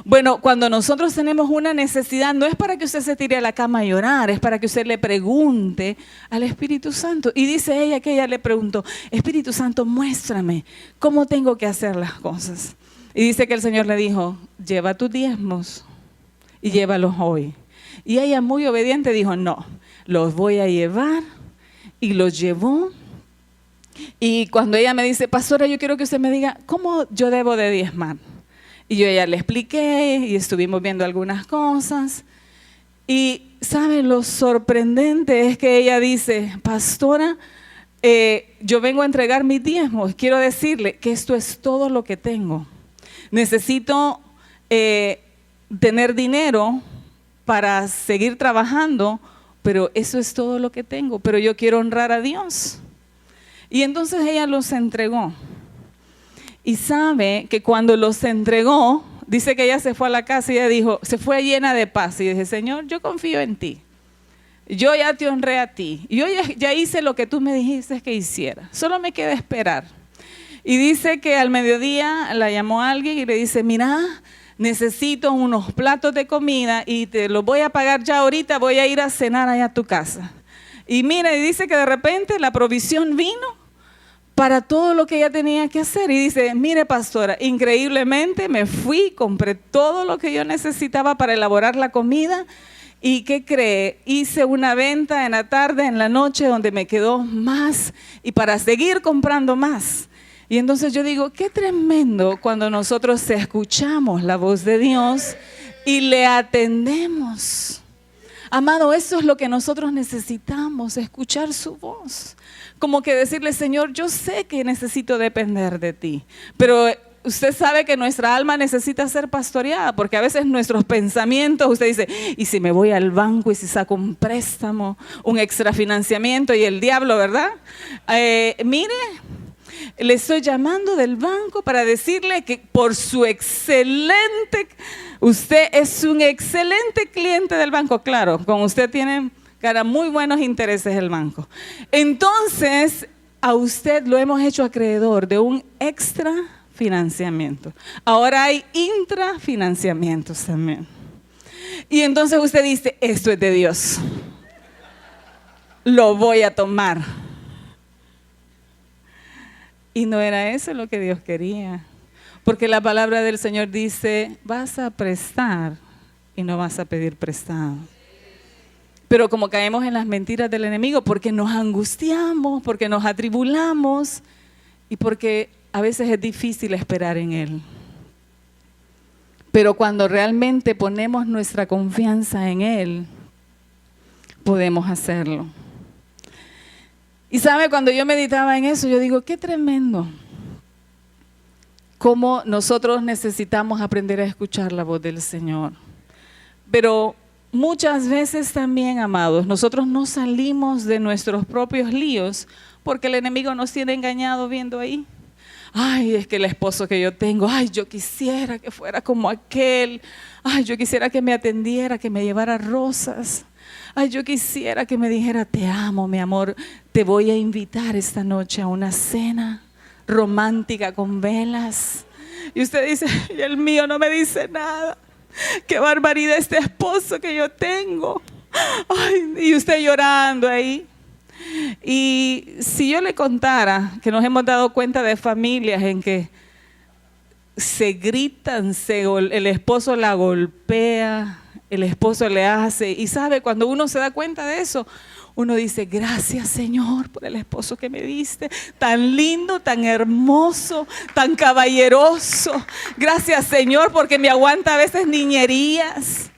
Bueno, cuando nosotros tenemos una necesidad, no es para que usted se tire a la cama a llorar, es para que usted le pregunte al Espíritu Santo. Y dice ella que ella le preguntó, Espíritu Santo, muéstrame cómo tengo que hacer las cosas. Y dice que el Señor le dijo, lleva tus diezmos y llévalos hoy. Y ella muy obediente dijo, no, los voy a llevar. Y los llevó. Y cuando ella me dice, pastora, yo quiero que usted me diga, ¿cómo yo debo de diezmar? Y yo ya le expliqué y estuvimos viendo algunas cosas. Y ¿saben? Lo sorprendente es que ella dice, pastora, yo vengo a entregar mis diezmos. Quiero decirle que esto es todo lo que tengo. Necesito tener dinero para seguir trabajando, pero eso es todo lo que tengo, pero yo quiero honrar a Dios. Y entonces ella los entregó. Y sabe que cuando los entregó, dice que ella se fue a la casa y ella dijo, se fue llena de paz. Y dije, Señor, yo confío en ti. Yo ya te honré a ti. Yo ya hice lo que tú me dijiste que hiciera. Solo me queda esperar. Y dice que al mediodía la llamó alguien y le dice, mira, necesito unos platos de comida y te los voy a pagar ya ahorita, voy a ir a cenar allá a tu casa. Y mira, y dice que de repente la provisión vino para todo lo que ella tenía que hacer. Y dice, mire pastora, increíblemente me fui, compré todo lo que yo necesitaba para elaborar la comida. ¿Y qué cree? Hice una venta en la tarde, en la noche, donde me quedó más y para seguir comprando más. Y entonces yo digo, qué tremendo cuando nosotros escuchamos la voz de Dios y le atendemos. Amado, eso es lo que nosotros necesitamos, escuchar su voz. Como que decirle, Señor, yo sé que necesito depender de ti, pero usted sabe que nuestra alma necesita ser pastoreada, porque a veces nuestros pensamientos, usted dice, ¿y si me voy al banco y si saco un préstamo, un extrafinanciamiento y el diablo, ¿verdad? Mire, le estoy llamando del banco para decirle que por su usted es un excelente cliente del banco. Claro, con usted tiene muy buenos intereses el banco. Entonces, a usted lo hemos hecho acreedor de un extra financiamiento. Ahora hay intrafinanciamientos también. Y entonces usted dice, esto es de Dios. Lo voy a tomar. Y no era eso lo que Dios quería. Porque la palabra del Señor dice, vas a prestar y no vas a pedir prestado. Pero como caemos en las mentiras del enemigo, porque nos angustiamos, porque nos atribulamos y porque a veces es difícil esperar en Él. Pero cuando realmente ponemos nuestra confianza en Él, podemos hacerlo. Y sabe, cuando yo meditaba en eso, yo digo, qué tremendo. Cómo nosotros necesitamos aprender a escuchar la voz del Señor. Pero muchas veces también, amados, nosotros no salimos de nuestros propios líos porque el enemigo nos tiene engañado viendo ahí. Ay, es que el esposo que yo tengo, ay, yo quisiera que fuera como aquel. Ay, yo quisiera que me atendiera, que me llevara rosas. Ay, yo quisiera que me dijera, te amo, mi amor, te voy a invitar esta noche a una cena romántica con velas. Y usted dice, y el mío no me dice nada. Qué barbaridad este esposo que yo tengo. Ay, y usted llorando ahí. Y si yo le contara que nos hemos dado cuenta de familias en que se gritan, el esposo la golpea, el esposo le hace, y sabe, cuando uno se da cuenta de eso, uno dice, gracias Señor por el esposo que me diste, tan lindo, tan hermoso, tan caballeroso. Gracias Señor porque me aguanta a veces niñerías.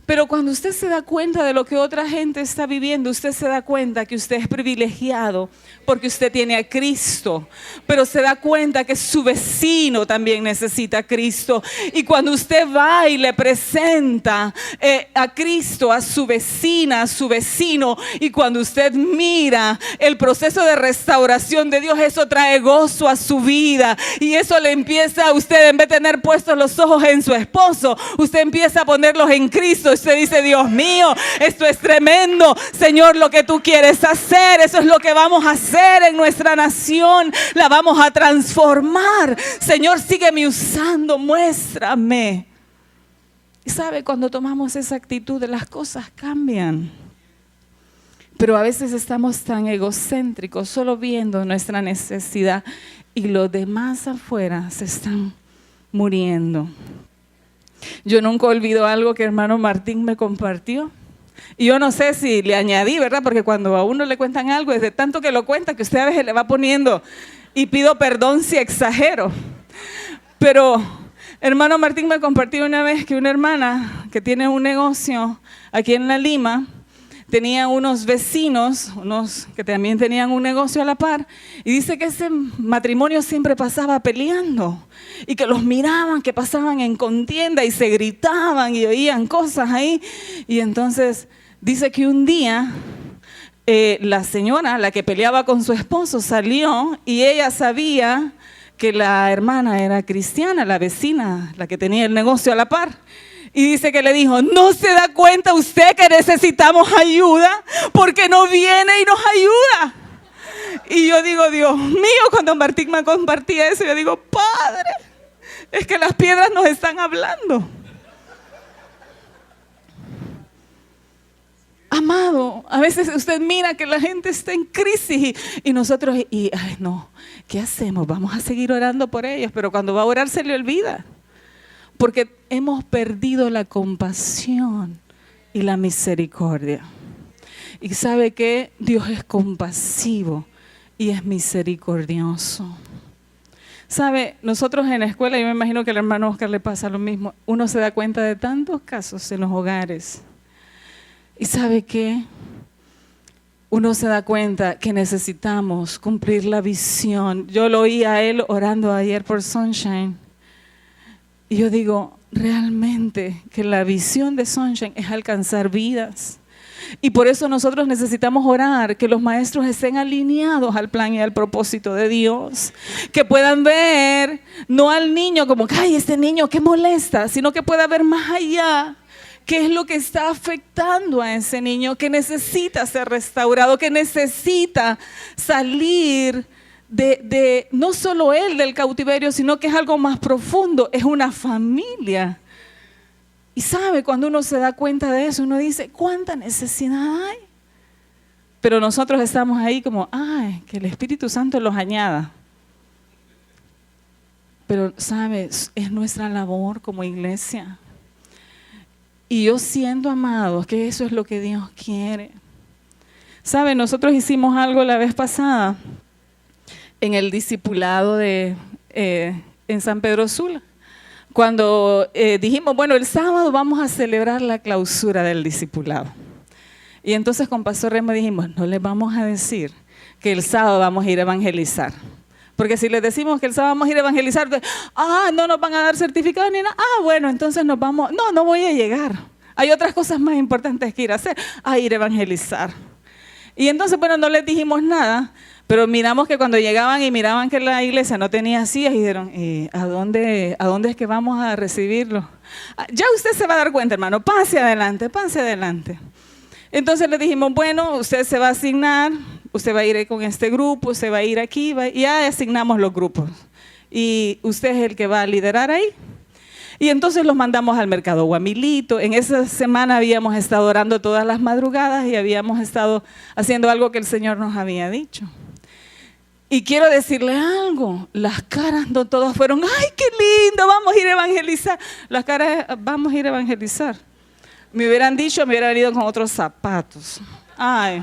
Pero cuando usted se da cuenta de lo que otra gente está viviendo, usted se da cuenta que usted es privilegiado porque usted tiene a Cristo. Pero se da cuenta que su vecino también necesita a Cristo. Y cuando usted va y le presenta a Cristo, a su vecina, a su vecino, y cuando usted mira el proceso de restauración de Dios, eso trae gozo a su vida. Y eso le empieza a usted, en vez de tener puestos los ojos en su esposo, usted empieza a ponerlos en Cristo. Usted dice, Dios mío, esto es tremendo. Señor, lo que tú quieres hacer, eso es lo que vamos a hacer en nuestra nación. La vamos a transformar. Señor, sígueme usando, muéstrame. Y sabe, cuando tomamos esa actitud, las cosas cambian. Pero a veces estamos tan egocéntricos, solo viendo nuestra necesidad, y los demás afuera se están muriendo. Yo nunca olvido algo que hermano Martín me compartió. Y yo no sé si le añadí, ¿verdad? Porque cuando a uno le cuentan algo, es de tanto que lo cuenta que usted a veces le va poniendo, y pido perdón si exagero. Pero hermano Martín me compartió una vez que una hermana que tiene un negocio aquí en La Lima, tenía unos vecinos, unos que también tenían un negocio a la par, y dice que ese matrimonio siempre pasaba peleando y que los miraban, que pasaban en contienda y se gritaban y oían cosas ahí. Y entonces dice que un día la señora, la que peleaba con su esposo, salió y ella sabía que la hermana era cristiana, la vecina, la que tenía el negocio a la par. Y dice que le dijo, ¿no se da cuenta usted que necesitamos ayuda? Porque no viene y nos ayuda. Y yo digo, Dios mío, cuando Martín me compartía eso, yo digo, Padre, es que las piedras nos están hablando. Amado, a veces usted mira que la gente está en crisis y nosotros, ay no, ¿qué hacemos? Vamos a seguir orando por ellos, pero cuando va a orar se le olvida. Porque hemos perdido la compasión y la misericordia. Y sabe que Dios es compasivo y es misericordioso. Sabe, nosotros en la escuela, yo me imagino que al hermano Oscar le pasa lo mismo, uno se da cuenta de tantos casos en los hogares. Y sabe que uno se da cuenta que necesitamos cumplir la visión. Yo lo oí a él orando ayer por Sunshine. Y yo digo, realmente que la visión de Sunshine es alcanzar vidas. Y por eso nosotros necesitamos orar, que los maestros estén alineados al plan y al propósito de Dios. Que puedan ver, no al niño como, ay, este niño qué molesta, sino que pueda ver más allá. ¿Qué es lo que está afectando a ese niño que necesita ser restaurado, que necesita salir de no solo él del cautiverio, sino que es algo más profundo, es una familia? Y sabe, cuando uno se da cuenta de eso, uno dice, ¿cuánta necesidad hay? Pero nosotros estamos ahí como, ay, que el Espíritu Santo los añada. Pero, ¿sabes? Es nuestra labor como iglesia. Y yo siento, amados, que eso es lo que Dios quiere. ¿Sabe? Nosotros hicimos algo la vez pasada en el discipulado en San Pedro Sula. Cuando dijimos, bueno, el sábado vamos a celebrar la clausura del discipulado. Y entonces con Pastor Remo dijimos, no les vamos a decir que el sábado vamos a ir a evangelizar. Porque si les decimos que el sábado vamos a ir a evangelizar, no nos van a dar certificado ni nada. Bueno, entonces nos vamos, no voy a llegar. Hay otras cosas más importantes que ir a hacer, ir a evangelizar. Y entonces, bueno, no les dijimos nada, pero miramos que cuando llegaban y miraban que la iglesia no tenía sillas, y dijeron, ¿a dónde es que vamos a recibirlo? Ya usted se va a dar cuenta, hermano, pase adelante, pase adelante. Entonces le dijimos, bueno, usted se va a asignar, usted va a ir con este grupo, usted va a ir aquí, y ya asignamos los grupos. Y usted es el que va a liderar ahí. Y entonces los mandamos al mercado Guamilito. En esa semana habíamos estado orando todas las madrugadas y habíamos estado haciendo algo que el Señor nos había dicho. Y quiero decirle algo, las caras no todas fueron, ¡ay, qué lindo! Vamos a ir a evangelizar. Las caras, vamos a ir a evangelizar. Me hubieran dicho, me hubieran ido con otros zapatos. Ay,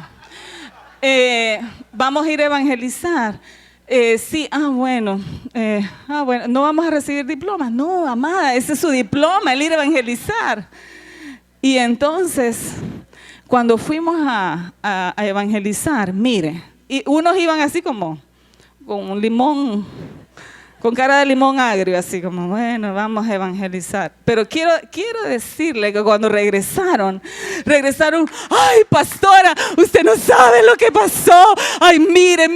vamos a ir a evangelizar. Sí, bueno, no vamos a recibir diplomas. No, amada, ese es su diploma, el ir a evangelizar. Y entonces, cuando fuimos a evangelizar, mire, y unos iban así como con un limón, con cara de limón agrio, así como, bueno, vamos a evangelizar. Pero quiero decirle que cuando regresaron, ¡ay, pastora! Usted no sabe lo que pasó. ¡Ay, mire,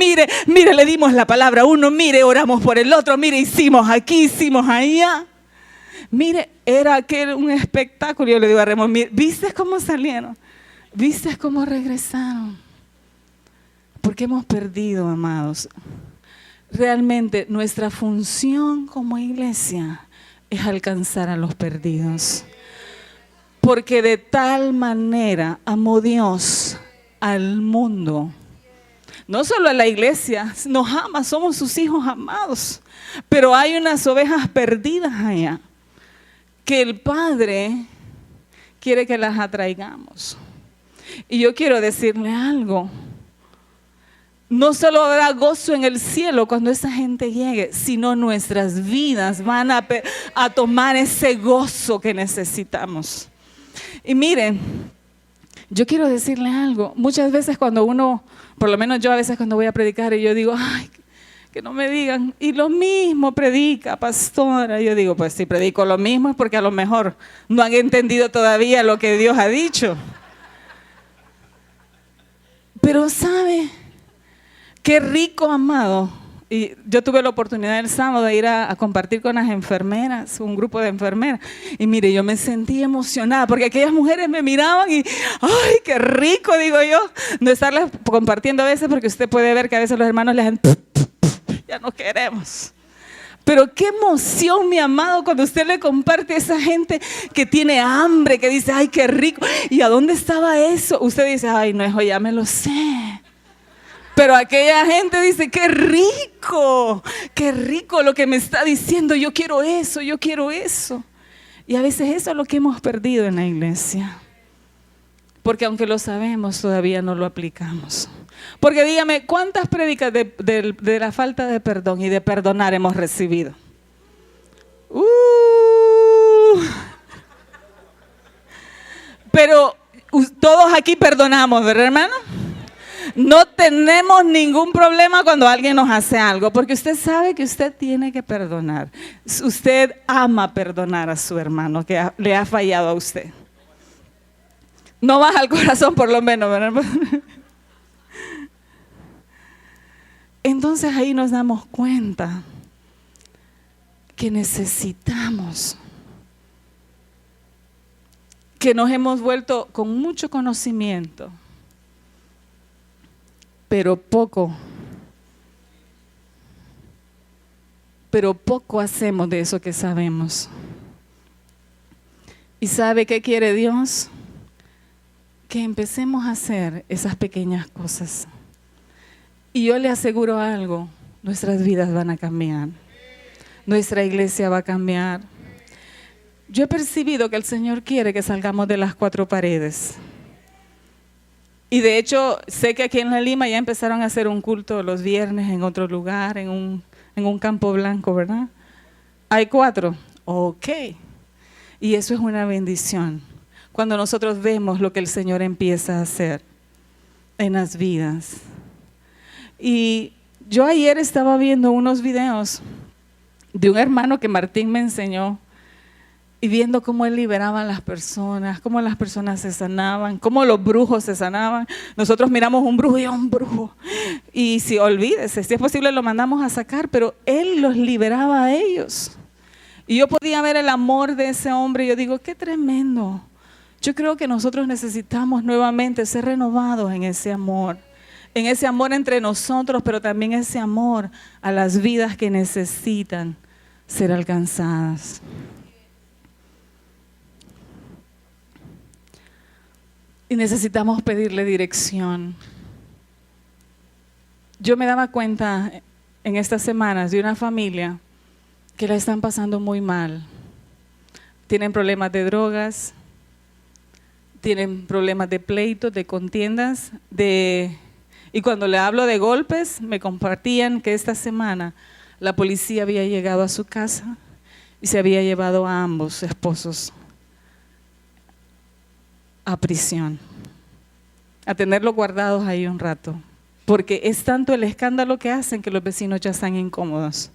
le dimos la palabra a uno, mire, oramos por el otro, mire, hicimos aquí, hicimos allá! Mire, era aquel un espectáculo. Yo le digo a Remo, mire, ¿viste cómo salieron? ¿Viste cómo regresaron? Porque hemos perdido, amados. Realmente nuestra función como iglesia es alcanzar a los perdidos. Porque de tal manera amó Dios al mundo. No solo a la iglesia, nos ama, somos sus hijos amados. Pero hay unas ovejas perdidas allá que el Padre quiere que las atraigamos. Y yo quiero decirle algo. No solo habrá gozo en el cielo cuando esa gente llegue, sino nuestras vidas van a tomar ese gozo que necesitamos. Y miren, yo quiero decirle algo. Muchas veces cuando uno, por lo menos yo a veces cuando voy a predicar y yo digo, ¡ay, que no me digan! Y lo mismo predica, pastora. Yo digo, pues si predico lo mismo es porque a lo mejor no han entendido todavía lo que Dios ha dicho. Pero ¿sabe? Qué rico, amado. Y yo tuve la oportunidad el sábado de ir a compartir con las enfermeras, un grupo de enfermeras. Y mire, yo me sentí emocionada porque aquellas mujeres me miraban y ¡ay, qué rico! Digo yo, no estarlas compartiendo a veces porque usted puede ver que a veces los hermanos le hacen ya no queremos. Pero qué emoción, mi amado, cuando usted le comparte a esa gente que tiene hambre, que dice, ¡ay, qué rico! ¿Y a dónde estaba eso? Usted dice, ¡ay, no, eso ya me lo sé! Pero aquella gente dice, qué rico lo que me está diciendo, yo quiero eso, yo quiero eso. Y a veces eso es lo que hemos perdido en la iglesia. Porque aunque lo sabemos, todavía no lo aplicamos. Porque dígame, ¿cuántas prédicas de la falta de perdón y de perdonar hemos recibido? Pero todos aquí perdonamos, ¿verdad, hermano? No tenemos ningún problema cuando alguien nos hace algo, porque usted sabe que usted tiene que perdonar. Usted ama perdonar a su hermano que le ha fallado a usted. No baja el corazón por lo menos, ¿verdad? Entonces ahí nos damos cuenta que necesitamos, que nos hemos vuelto con mucho conocimiento, pero poco hacemos de eso que sabemos. ¿Y sabe qué quiere Dios? Que empecemos a hacer esas pequeñas cosas. Y yo le aseguro algo, nuestras vidas van a cambiar. Nuestra iglesia va a cambiar. Yo he percibido que el Señor quiere que salgamos de las 4 paredes. Y de hecho, sé que aquí en La Lima ya empezaron a hacer un culto los viernes en otro lugar, en un campo blanco, ¿verdad? Hay 4. Ok. Y eso es una bendición. Cuando nosotros vemos lo que el Señor empieza a hacer en las vidas. Y yo ayer estaba viendo unos videos de un hermano que Martín me enseñó y viendo cómo él liberaba a las personas, cómo las personas se sanaban, cómo los brujos se sanaban. Nosotros miramos un brujo y un brujo. Y si olvídese, si es posible lo mandamos a sacar, pero él los liberaba a ellos. Y yo podía ver el amor de ese hombre y yo digo, qué tremendo. Yo creo que nosotros necesitamos nuevamente ser renovados en ese amor entre nosotros, pero también ese amor a las vidas que necesitan ser alcanzadas. y necesitamos pedirle dirección. Yo me daba cuenta en estas semanas de una familia que la están pasando muy mal. Tienen problemas de drogas, tienen problemas de pleitos, de contiendas, y cuando le hablo de golpes, me compartían que esta semana la policía había llegado a su casa y se había llevado a ambos esposos a prisión, a tenerlos guardados ahí un rato, porque es tanto el escándalo que hacen que los vecinos ya están incómodos.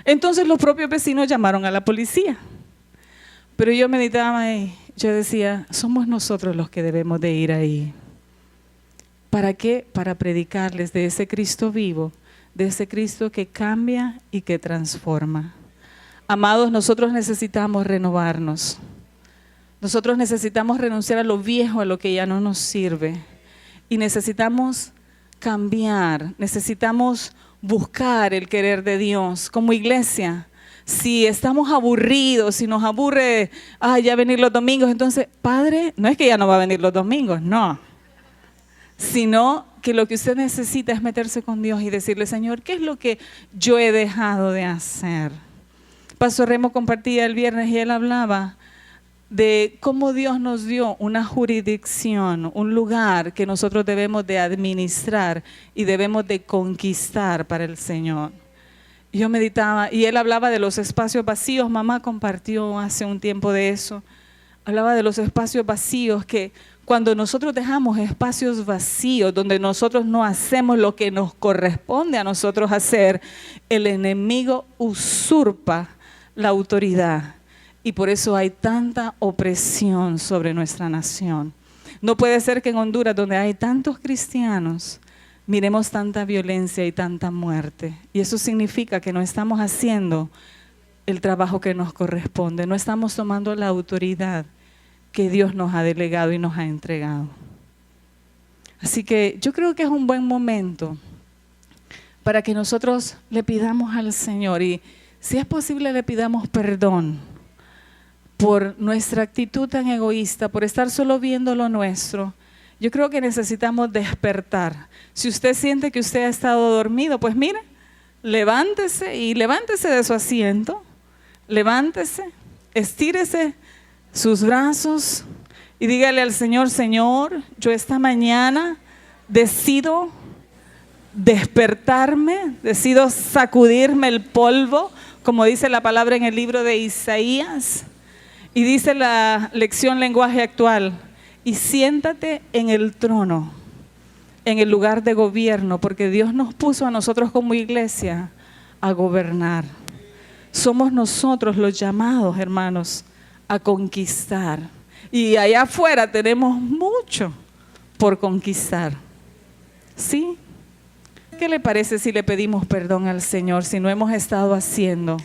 Entonces los propios vecinos llamaron a la policía, pero yo meditaba ahí, yo decía, somos nosotros los que debemos de ir ahí. ¿Para qué? Para predicarles de ese Cristo vivo, de ese Cristo que cambia y que transforma. Amados, nosotros necesitamos renovarnos. Nosotros necesitamos renunciar a lo viejo, a lo que ya no nos sirve. Y necesitamos cambiar, necesitamos buscar el querer de Dios. Como iglesia, si estamos aburridos, si nos aburre, ya venir los domingos, entonces, Padre, no es que ya no va a venir los domingos, no. Sino que lo que usted necesita es meterse con Dios y decirle, Señor, ¿qué es lo que yo he dejado de hacer? Pastor Remo compartía el viernes y él hablaba de cómo Dios nos dio una jurisdicción, un lugar que nosotros debemos de administrar y debemos de conquistar para el Señor. Yo meditaba y él hablaba de los espacios vacíos. Mamá compartió hace un tiempo de eso. Hablaba de los espacios vacíos, que cuando nosotros dejamos espacios vacíos donde nosotros no hacemos lo que nos corresponde a nosotros hacer, el enemigo usurpa la autoridad. Y por eso hay tanta opresión sobre nuestra nación. No puede ser que en Honduras, donde hay tantos cristianos, miremos tanta violencia y tanta muerte. Y eso significa que no estamos haciendo el trabajo que nos corresponde. No estamos tomando la autoridad que Dios nos ha delegado y nos ha entregado. Así que yo creo que es un buen momento para que nosotros le pidamos al Señor y si es posible le pidamos perdón por nuestra actitud tan egoísta, por estar solo viendo lo nuestro. Yo creo que necesitamos despertar. Si usted siente que usted ha estado dormido, pues mire, levántese y levántese de su asiento, levántese, estírese sus brazos y dígale al Señor, Señor, yo esta mañana decido despertarme, decido sacudirme el polvo, como dice la palabra en el libro de Isaías, y dice la lección lenguaje actual, y siéntate en el trono, en el lugar de gobierno, porque Dios nos puso a nosotros como iglesia a gobernar. Somos nosotros los llamados, hermanos, a conquistar. Y allá afuera tenemos mucho por conquistar. ¿Sí? ¿Qué le parece si le pedimos perdón al Señor si no hemos estado haciendo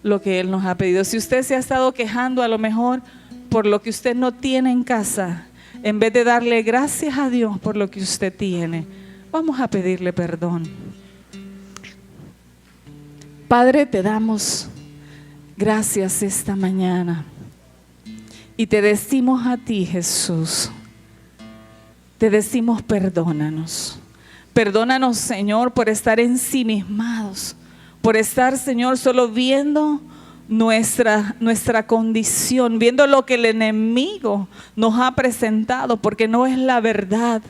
lo que Él nos ha pedido? Si usted se ha estado quejando a lo mejor por lo que usted no tiene en casa, en vez de darle gracias a Dios por lo que usted tiene, vamos a pedirle perdón. Padre, te damos gracias esta mañana. Y te decimos a ti, Jesús, te decimos perdónanos. Perdónanos, Señor, por estar ensimismados, por estar, Señor, solo viendo nuestra condición, viendo lo que el enemigo nos ha presentado, porque no es la verdad,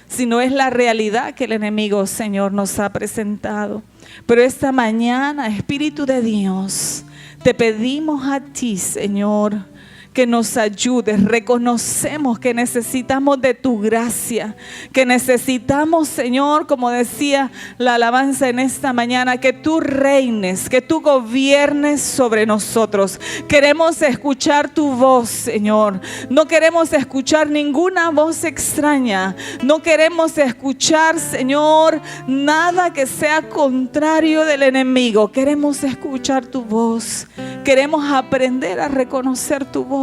sino es la realidad que el enemigo, Señor, nos ha presentado. Pero esta mañana, Espíritu de Dios, te pedimos a ti, Señor, que nos ayudes. Reconocemos que necesitamos de tu gracia, que necesitamos, Señor, como decía la alabanza en esta mañana, que tú reines, que tú gobiernes sobre nosotros. Queremos escuchar tu voz, Señor. No queremos escuchar ninguna voz extraña. No queremos escuchar, Señor, nada que sea contrario del enemigo. Queremos escuchar tu voz. Queremos aprender a reconocer tu voz.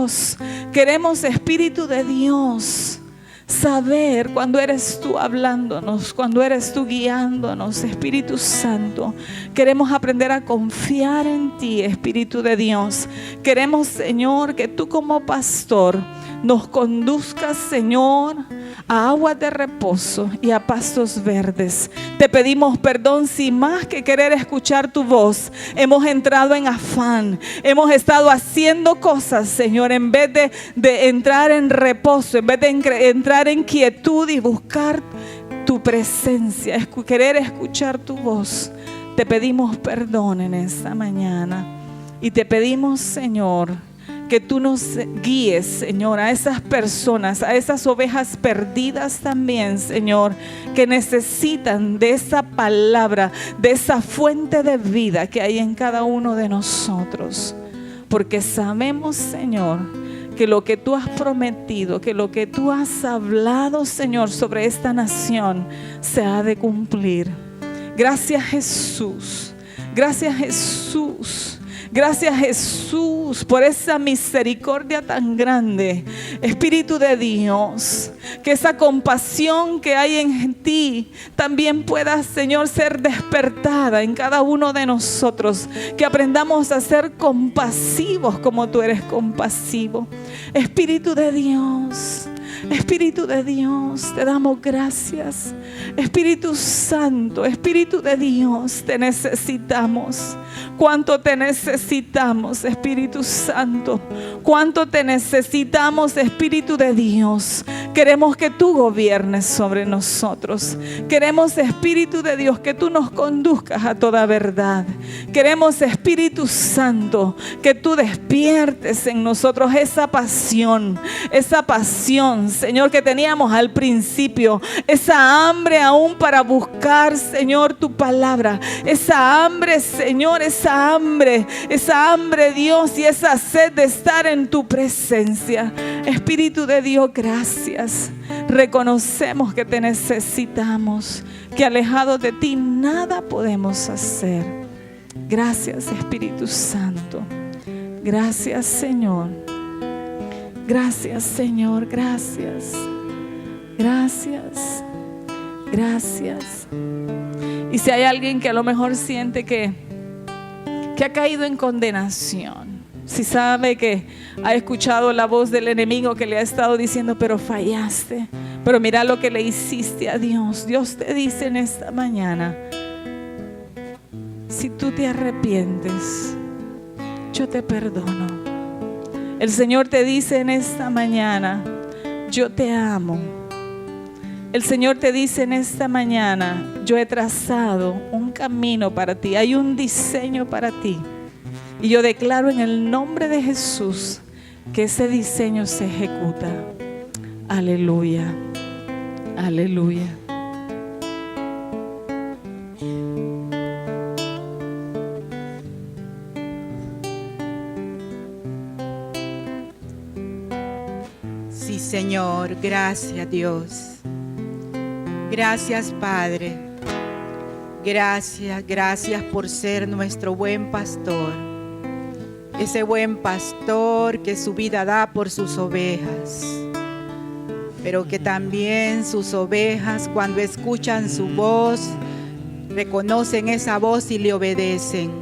Queremos, Espíritu de Dios, saber cuando eres tú hablándonos, cuando eres tú guiándonos, Espíritu Santo. Queremos aprender a confiar en ti, Espíritu de Dios. Queremos, Señor, que tú como pastor nos conduzcas, Señor, a aguas de reposo y a pastos verdes. Te pedimos perdón si más que querer escuchar tu voz, hemos entrado en afán, hemos estado haciendo cosas, Señor, en vez de entrar en reposo, en vez de entrar en quietud y buscar tu presencia, querer escuchar tu voz. Te pedimos perdón en esta mañana y te pedimos, Señor, que tú nos guíes, Señor, a esas personas, a esas ovejas perdidas también, Señor, que necesitan de esa palabra, de esa fuente de vida que hay en cada uno de nosotros. Porque sabemos, Señor, que lo que tú has prometido, que lo que tú has hablado, Señor, sobre esta nación se ha de cumplir. Gracias, Jesús. Gracias, Jesús. Gracias, Jesús, por esa misericordia tan grande. Espíritu de Dios, que esa compasión que hay en ti también pueda, Señor, ser despertada en cada uno de nosotros. Que aprendamos a ser compasivos como tú eres compasivo. Espíritu de Dios, Espíritu de Dios, te damos gracias. Espíritu Santo, Espíritu de Dios, te necesitamos. Cuánto te necesitamos, Espíritu Santo. Cuánto te necesitamos, Espíritu de Dios. Queremos que tú gobiernes sobre nosotros. Queremos, Espíritu de Dios, que tú nos conduzcas a toda verdad. Queremos, Espíritu Santo, que tú despiertes en nosotros esa pasión, Señor, que teníamos al principio. Esa hambre aún para buscar, Señor, tu palabra. Esa hambre, Señor, esa hambre, Dios, y esa sed de estar en tu presencia. Espíritu de Dios, gracias. Reconocemos que te necesitamos, que alejados de ti nada podemos hacer. Gracias, Espíritu Santo. Gracias, Señor. Gracias, Señor. Gracias. Gracias. Gracias. Y si hay alguien que a lo mejor siente que ha caído en condenación, si sabe que ha escuchado la voz del enemigo que le ha estado diciendo, pero fallaste, pero mira lo que le hiciste a Dios. Dios te dice en esta mañana, si tú te arrepientes, yo te perdono. El Señor te dice en esta mañana, yo te amo. El Señor te dice en esta mañana, yo he trazado un camino para ti, hay un diseño para ti. Y yo declaro en el nombre de Jesús que ese diseño se ejecuta. Aleluya. Aleluya. Sí, Señor, gracias, Dios. Gracias, Padre. Gracias por ser nuestro buen pastor. Ese buen pastor que su vida da por sus ovejas, pero que también sus ovejas, cuando escuchan su voz, reconocen esa voz y le obedecen.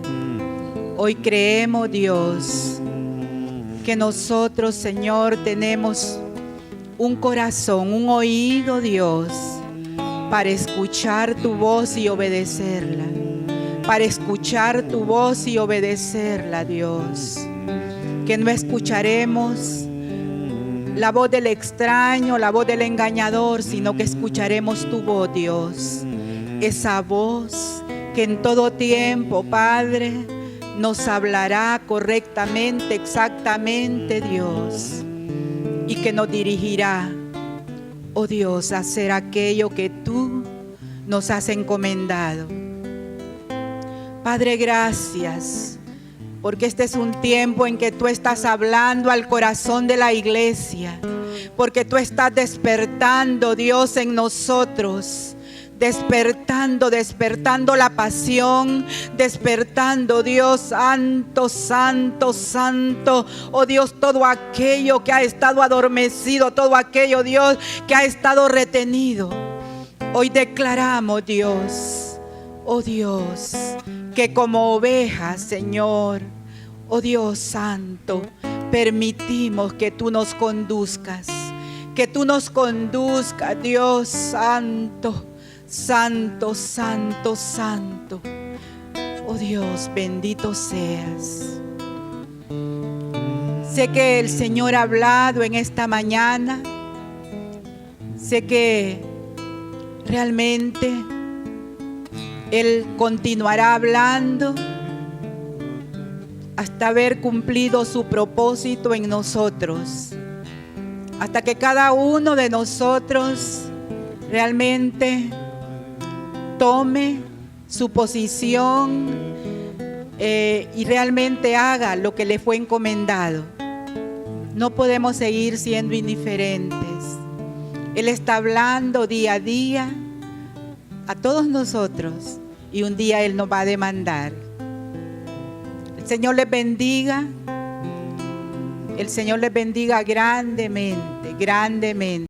Hoy creemos, Dios, que nosotros, Señor, tenemos un corazón, un oído, Dios, para escuchar tu voz y obedecerla. Para escuchar tu voz y obedecerla, Dios. Que no escucharemos la voz del extraño, la voz del engañador, sino que escucharemos tu voz, Dios. Esa voz que en todo tiempo, Padre, nos hablará correctamente, exactamente, Dios. Y que nos dirigirá, oh Dios, a hacer aquello que tú nos has encomendado. Padre, gracias, porque este es un tiempo en que tú estás hablando al corazón de la iglesia, porque tú estás despertando, Dios, en nosotros, despertando la pasión, despertando, Dios, santo, santo, santo, oh Dios, todo aquello que ha estado adormecido, todo aquello, Dios, que ha estado retenido. Hoy declaramos, Dios, oh Dios, que como ovejas, Señor, oh Dios santo, permitimos que tú nos conduzcas. Que tú nos conduzcas, Dios santo, santo, santo, santo. Oh Dios, bendito seas. Sé que el Señor ha hablado en esta mañana. Sé que realmente Él continuará hablando hasta haber cumplido su propósito en nosotros. Hasta que cada uno de nosotros realmente tome su posición y realmente haga lo que le fue encomendado. No podemos seguir siendo indiferentes. Él está hablando día a día a todos nosotros y un día Él nos va a demandar. El Señor les bendiga. El Señor les bendiga grandemente, grandemente.